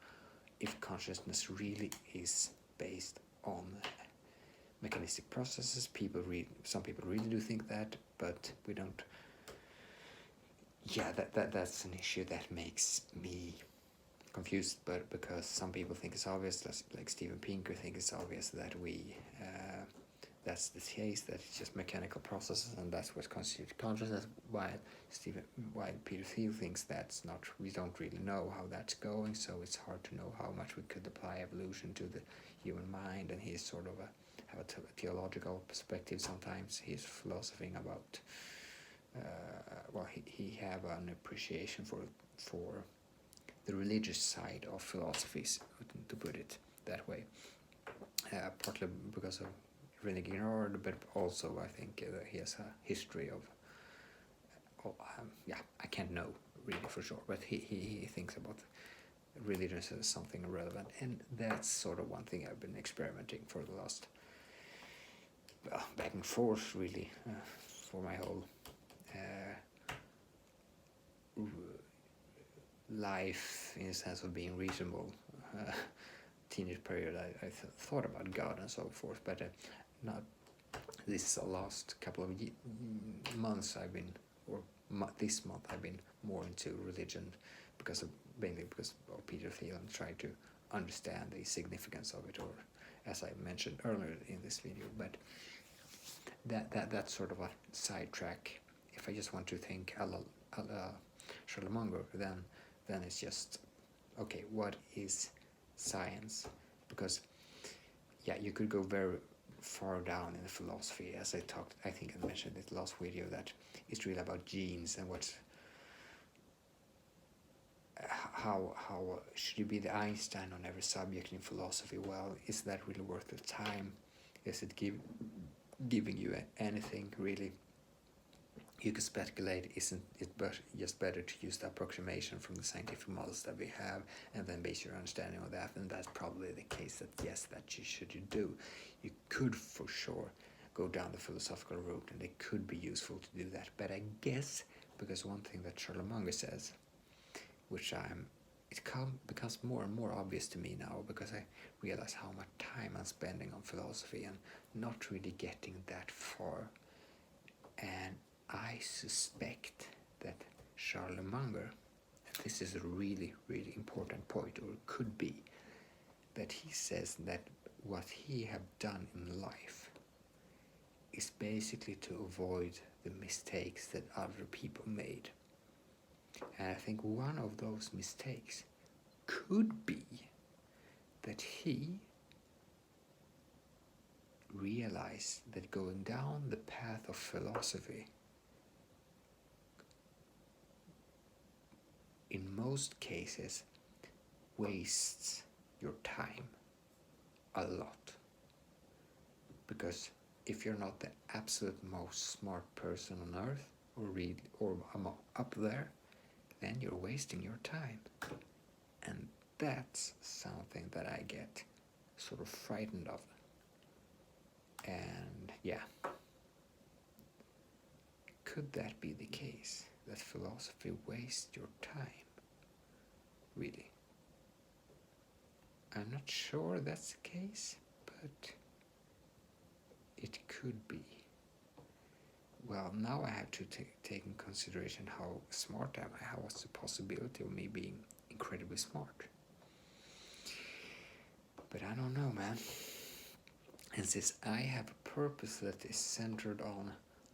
if consciousness really is based on mechanistic processes. Some people really do think that, but we don't. Yeah, that's an issue that makes me confused, but because some people think it's obvious, like Steven Pinker thinks it's obvious that that's the case, that it's just mechanical processes and that's what constitutes consciousness, while Peter Thiel thinks that's not, we don't really know how that's going, so it's hard to know how much we could apply evolution to the human mind, and he's sort of have a theological perspective sometimes. He's philosophizing about he have an appreciation for the religious side of philosophies, to put it that way, partly because of René Girard, but also I think he has a history of I can't know really for sure, but he thinks about religion as something irrelevant, and that's sort of one thing I've been experimenting for the last back and forth really for my whole life, in a sense of being reasonable teenage period. I thought about God and so forth, but not this last couple of months I've been, or this month I've been more into religion mainly because of Peter Thiel, and try to understand the significance of it, or as I mentioned earlier in this video. But that's sort of a sidetrack. If I just want to think a la Charlemagne, then it's just, okay, what is science? Because you could go very far down in the philosophy, as I think I mentioned in the last video, that it's really about genes and how should you be the Einstein on every subject in philosophy? Well, is that really worth the time? Is it giving you anything really? You could speculate, isn't it just better to use the approximation from the scientific models that we have and then base your understanding on that? And that's probably the case, that yes, that you do. You could for sure go down the philosophical route, and it could be useful to do that. But I guess, because one thing that Charlemagne says, which it becomes more and more obvious to me now, because I realize how much time I'm spending on philosophy and not really getting that far. And I suspect that Charlemagne, and this is a really, really important point, or it could be, that he says that what he have done in life is basically to avoid the mistakes that other people made. And I think one of those mistakes could be that he realized that going down the path of philosophy in most cases wastes your time a lot. Because if you're not the absolute most smart person on earth, or up there, then you're wasting your time. And that's something that I get sort of frightened of. And could that be the case, that philosophy wastes your time? Really? I'm not sure that's the case, but it could be. Well, now I have to take in consideration how smart am I, what's the possibility of me being incredibly smart. But I don't know, man. And since I have a purpose that is centered on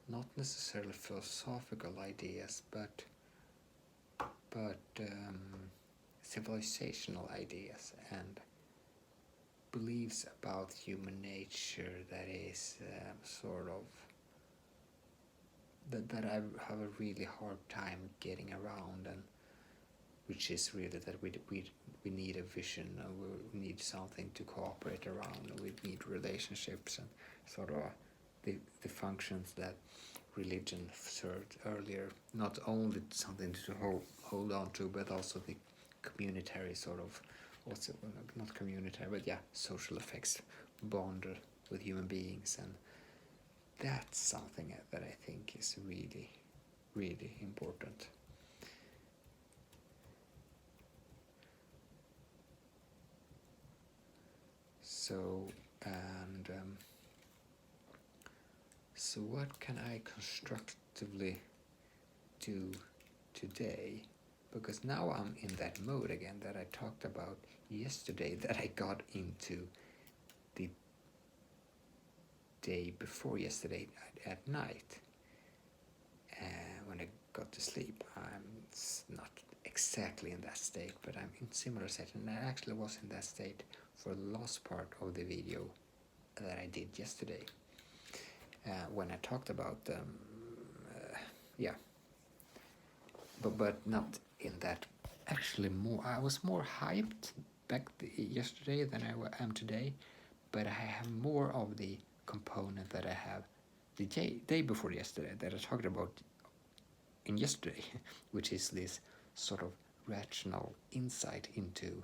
not necessarily philosophical ideas, but civilizational ideas and beliefs about human nature, that is sort of that I have a really hard time getting around, and which is really that we need a vision, and we need something to cooperate around, and we need relationships and sort of the functions that religion served earlier, not only something to hold on to, but also the communitary sort of, also not communitary, but yeah, social effects, bond with human beings, and that's something that I think is really, really important. So, and so what can I constructively do today? Because now I'm in that mode again that I talked about yesterday, that I got into the day before yesterday at night. When I got to sleep, I'm not exactly in that state, but I'm in similar state, and I actually was in that state for the last part of the video that I did yesterday, when I talked about yeah, but not in that. Actually, I was more hyped back yesterday than I am today, but I have more of the component that I have the day before yesterday that I talked about in yesterday, which is this sort of rational insight into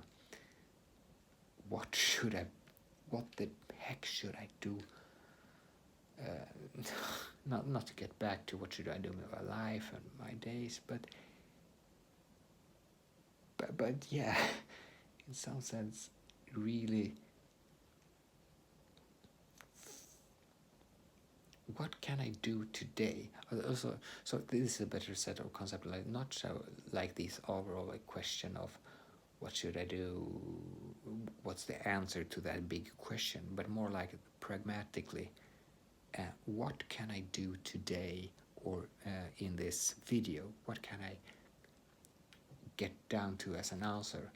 what the heck should I do? Not to get back to what should I do with my life and my days, but yeah, in some sense, really, what can I do today? Also, so this is a better set of concept, like not so like this overall like question of what should I do, what's the answer to that big question, but more like pragmatically, what can I do today, or in this video, what can I get down to as an answer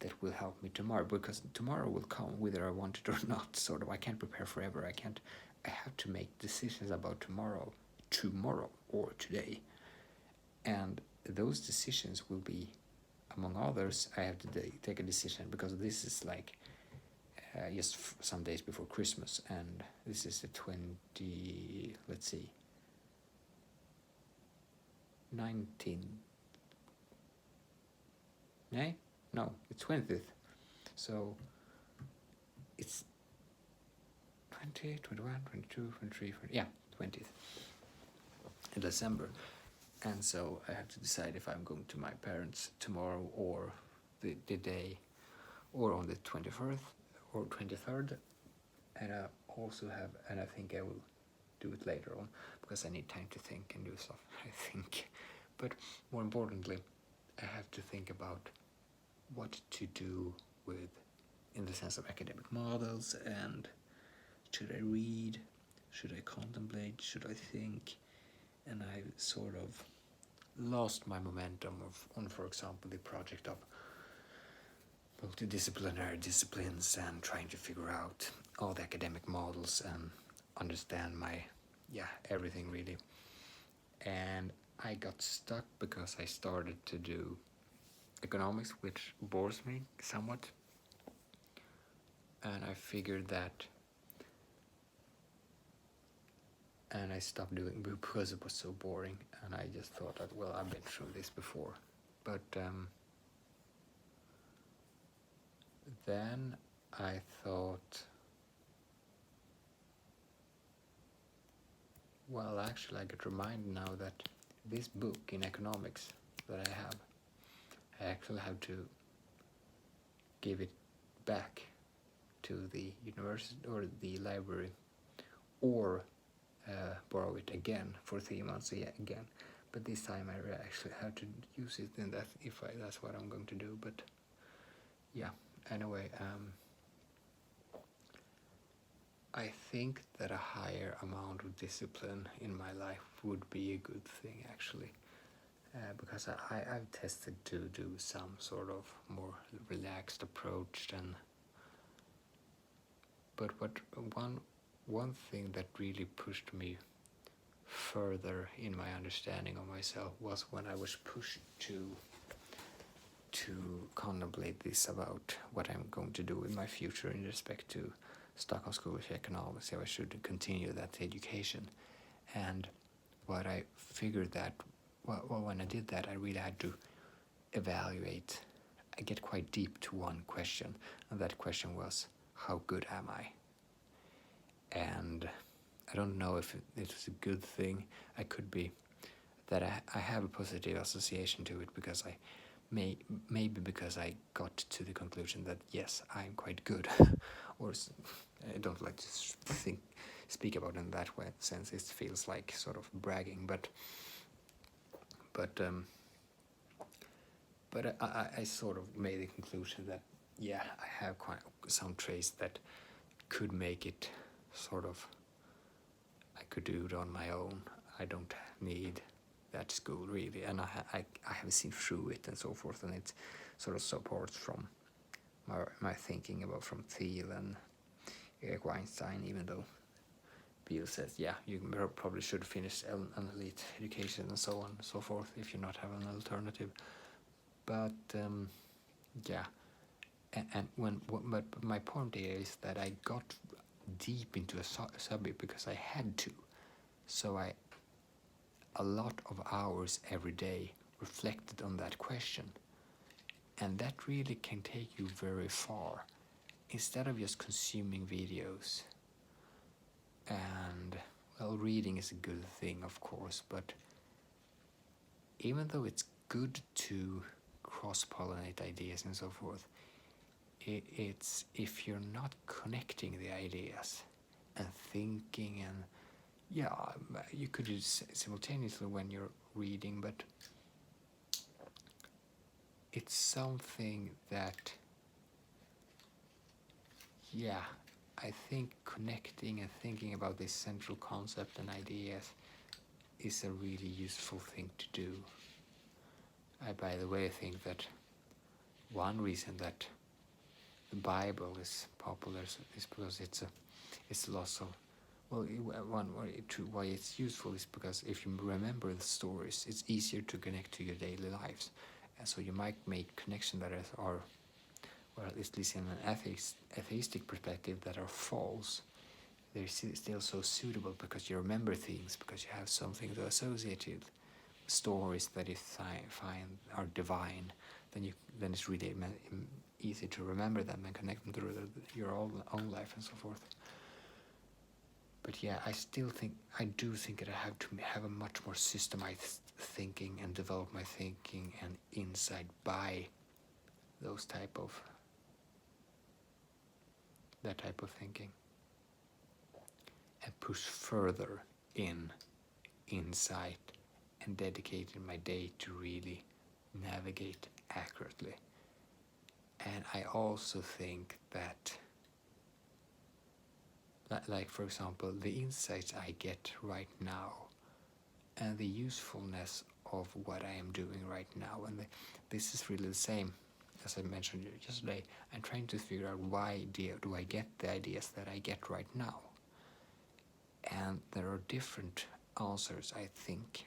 that will help me tomorrow? Because tomorrow will come whether I want it or not. Sort of, I can't prepare forever. I have to make decisions about tomorrow or today, and those decisions will be, among others, I have to take a decision, because this is like just some days before Christmas, and this is the 20, let's see, 19, no, it's 20th, so it's 20, 21, 22, 23, 20, yeah, 20th in December, and so I have to decide if I'm going to my parents tomorrow, or the day, or on the 21st or 23rd, and I also have, and I think I will do it later on, because I need time to think and do stuff, I think. But more importantly, I have to think about what to do with, in the sense of academic models, and should I read, should I contemplate, should I think, and I sort of lost my momentum on, for example, the project of multidisciplinary disciplines, and trying to figure out all the academic models and understand everything really. And I got stuck because I started to do economics, which bores me somewhat, and I figured that, and I stopped doing it because it was so boring, and I just thought that, well, I've been through this before. But then I thought, well, actually I get reminded now that this book in economics that I actually have to give it back to the university or the library, or borrow it again for 3 months again. But this time I actually have to use it, and that's what I'm going to do. But yeah, anyway, I think that a higher amount of discipline in my life would be a good thing, actually, because I've tested to do some sort of more relaxed approach, but one thing that really pushed me further in my understanding of myself was when I was pushed to contemplate this about what I'm going to do in my future in respect to Stockholm School of Economics, if I should continue that education. And what I figured that, well, when I did that, I really had to evaluate. I get quite deep to one question, and that question was, how good am I? And I don't know if it's a good thing. I could be that I have a positive association to it because I maybe because I got to the conclusion that yes, I'm quite good, or I don't like to speak about it in that way sense. It feels like sort of bragging, but I sort of made the conclusion that yeah, I have quite some traits that could make it sort of. I could do it on my own. I don't need that school really, and I have seen through it and so forth, and it sort of supports from my thinking about from Thiel and Eric Weinstein, even though Biel says, yeah, you probably should finish an elite education and so on and so forth if you not have an alternative. But yeah, and but my point here is that I got deep into a subject because I had to. So a lot of hours every day reflected on that question. And that really can take you very far. Instead of just consuming videos. And, well, reading is a good thing, of course, but even though it's good to cross-pollinate ideas and so forth, it's if you're not connecting the ideas and thinking and yeah, you could do simultaneously when you're reading, but it's something that, yeah, I think connecting and thinking about this central concept and ideas is a really useful thing to do. I, by the way, think that one reason that the Bible is popular is because it's lots of, well, why it's useful is because if you remember the stories, it's easier to connect to your daily lives. And so you might make connections that are, or at least in an atheistic perspective, that are false. They're still so suitable because you remember things, because you have something to associate with. Stories that you find are divine, then it's really easy to remember them and connect them to your own life and so forth. But yeah, I do think that I have to have a much more systemized thinking and develop my thinking and insight by that type of thinking, and push further in insight and dedicating my day to really navigate accurately. And I also think that, like for example, the insights I get right now and the usefulness of what I am doing right now, and this is really the same as I mentioned yesterday. I'm trying to figure out why do I get the ideas that I get right now, and there are different answers, I think.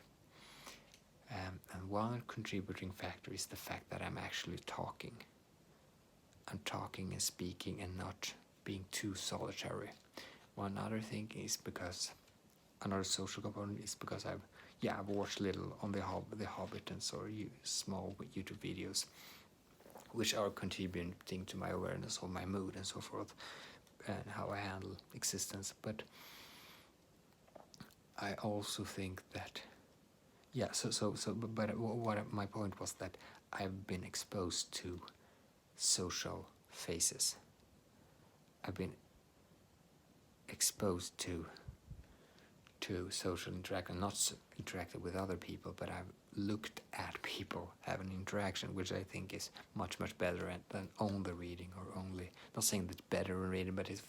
And one contributing factor is the fact that I'm actually talking. I'm talking and speaking and not being too solitary. One other thing is because another social component is because I've watched little on the Hobbit and so small YouTube videos, which are contributing to my awareness of my mood and so forth, and how I handle existence. But I also think that but what my point was that I've been exposed to social faces. I've been exposed to social interaction, not interacted with other people, but I've looked at people having interaction, which I think is much better than only reading, or only, not saying that better than reading, but it's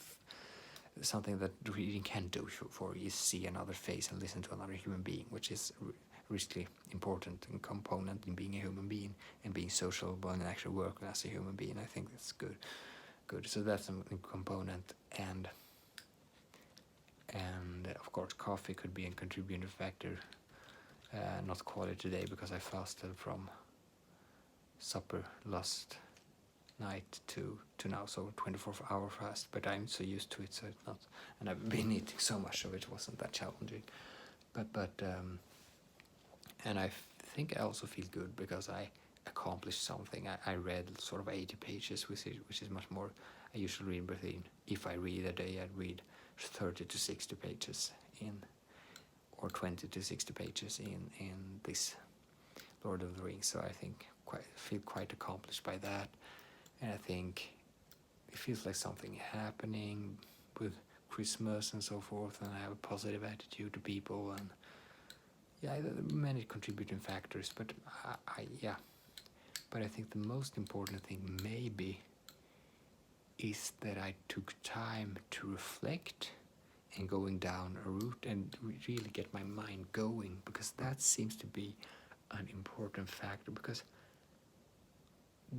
something that reading can do for you, see another face and listen to another human being, which is really important and component in being a human being and being sociable and actually work as a human being. I think that's good. So that's a component, and of course coffee could be a contributing factor. Not quality today because I fasted from supper last night to now, so 24-hour fast. But I'm so used to it, so it's not, and I've been eating so much, so it wasn't that challenging. But and I think I also feel good because I accomplished something. I read sort of 80 pages, which is much more. I usually read between, if I read a day, I'd read 30 to 60 pages or 20 to 60 pages in this Lord of the Rings. So I think feel quite accomplished by that, and I think it feels like something happening with Christmas and so forth, and I have a positive attitude to people, and yeah, there are many contributing factors, but but I think the most important thing maybe is that I took time to reflect and going down a route and really get my mind going, because that seems to be an important factor, because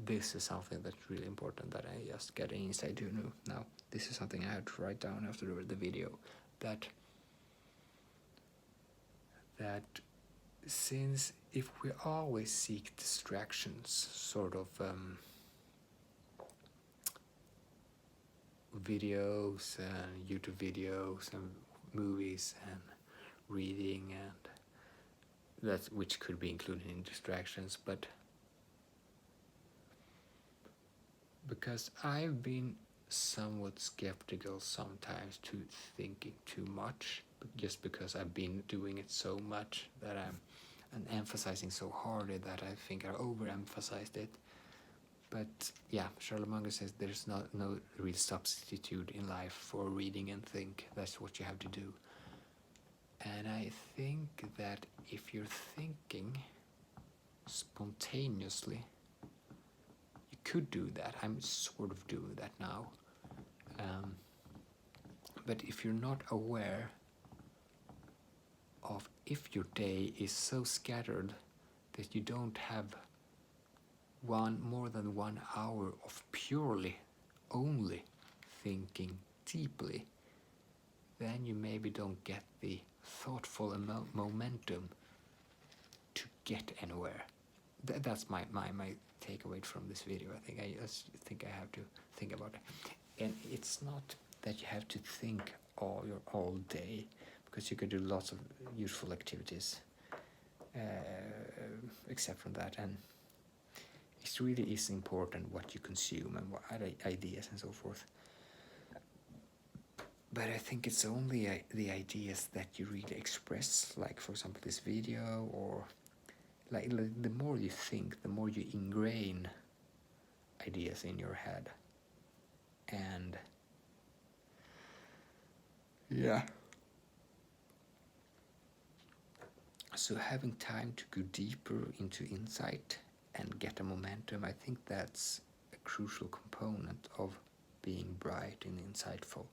this is something that's really important that I just get an insight to now. This is something I had to write down after the video, that since if we always seek distractions, sort of videos and YouTube videos and movies and reading, and that's which could be included in distractions, but because I've been somewhat skeptical sometimes to thinking too much, just because I've been doing it so much that I'm and emphasizing so hard that I think I overemphasized it. But yeah, Charlotte Munger says there's no real substitute in life for reading and think. That's what you have to do. And I think that if you're thinking spontaneously, you could do that. I'm sort of doing that now. But if you're not aware of if your day is so scattered that you don't have more than 1 hour of purely only thinking deeply, then you maybe don't get the thoughtful momentum to get anywhere. That's my takeaway from this video. I just think I have to think about it. And it's not that you have to think all day, because you could do lots of useful activities except from that. And it really is important what you consume and what ideas and so forth. But I think it's only the ideas that you really express, like for example this video, or like the more you think, the more you ingrain ideas in your head. And yeah, so having time to go deeper into insight and get a momentum, I think that's a crucial component of being bright and insightful.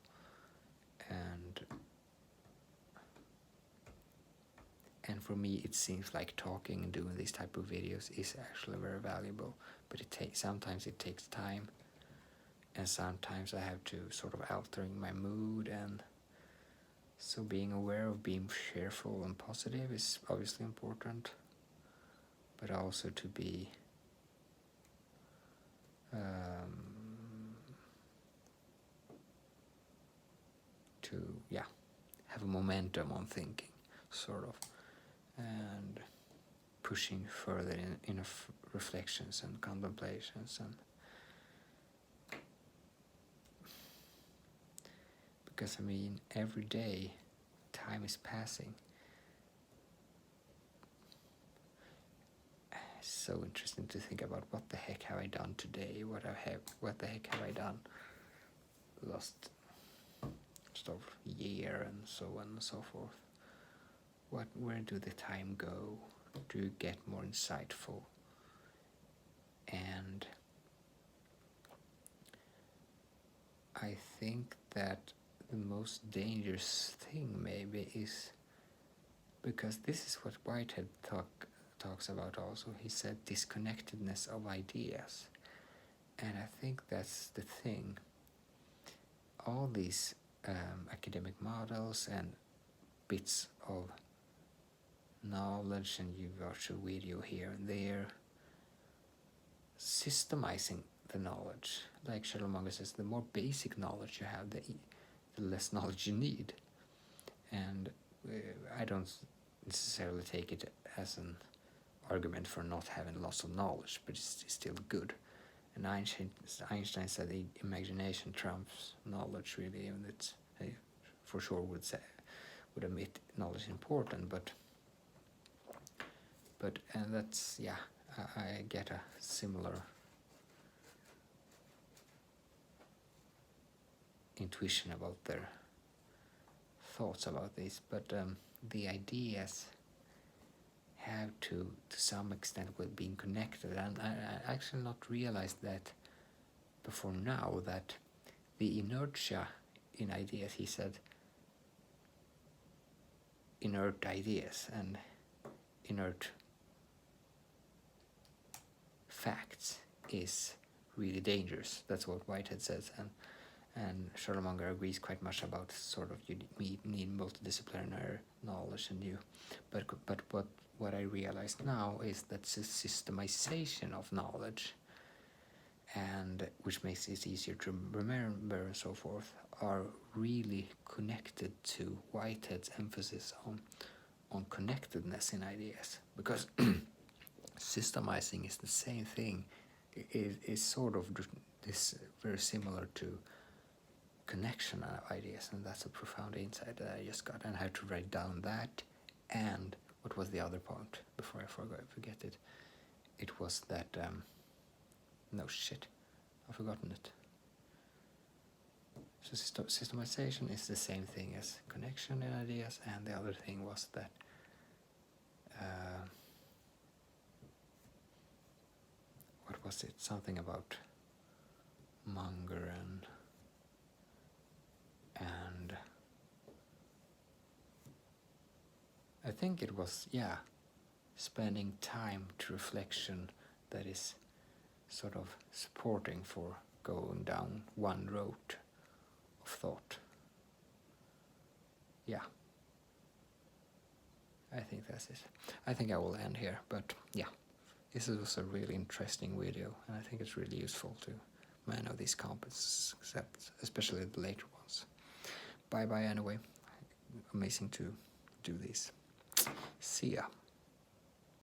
And for me, it seems like talking and doing these type of videos is actually very valuable. But sometimes it takes time, and sometimes I have to sort of altering my mood, and so being aware of being cheerful and positive is obviously important, but also to be have a momentum on thinking, sort of, and pushing further in reflections and contemplations, and because I mean every day time is passing. It's so interesting to think about what the heck have I done today, what the heck have I done last sort of year, and so on and so forth. Where do the time go? Do you get more insightful? And I think that the most dangerous thing maybe is, because this is what Whitehead talks about also. He said disconnectedness of ideas, and I think that's the thing. All these academic models and bits of knowledge, and you watch a video here and there, systemizing the knowledge. Like Shalom says, the more basic knowledge you have, the less knowledge you need. And I don't necessarily take it as an argument for not having lots of knowledge, but it's still good. And Einstein said the imagination trumps knowledge, really, and it's for sure would admit knowledge is important, but and that's, yeah, I get a similar intuition about their thoughts about this, but the ideas have to some extent with being connected, and I actually not realized that before now, that the inertia in ideas, he said inert ideas and inert facts is really dangerous. That's what Whitehead says, and Schollemunger agrees quite much about sort of you need multidisciplinary knowledge, and but what I realized now is that the systemization of knowledge, and which makes it easier to remember and so forth, are really connected to Whitehead's emphasis on connectedness in ideas, because systemizing is the same thing. It is sort of this very similar to connection of ideas, and that's a profound insight that I just got, and I had to write down that. And what was the other point before I forget it? It was that no shit, I've forgotten it. So systemization is the same thing as connection in ideas, and the other thing was that what was it? Something about Munger and I think it was, yeah, spending time to reflection that is sort of supporting for going down one road of thought. Yeah, I think that's it. I think I will end here, but yeah, this was a really interesting video, and I think it's really useful to know these concepts, especially the later ones. Bye anyway. Amazing to do these. See ya.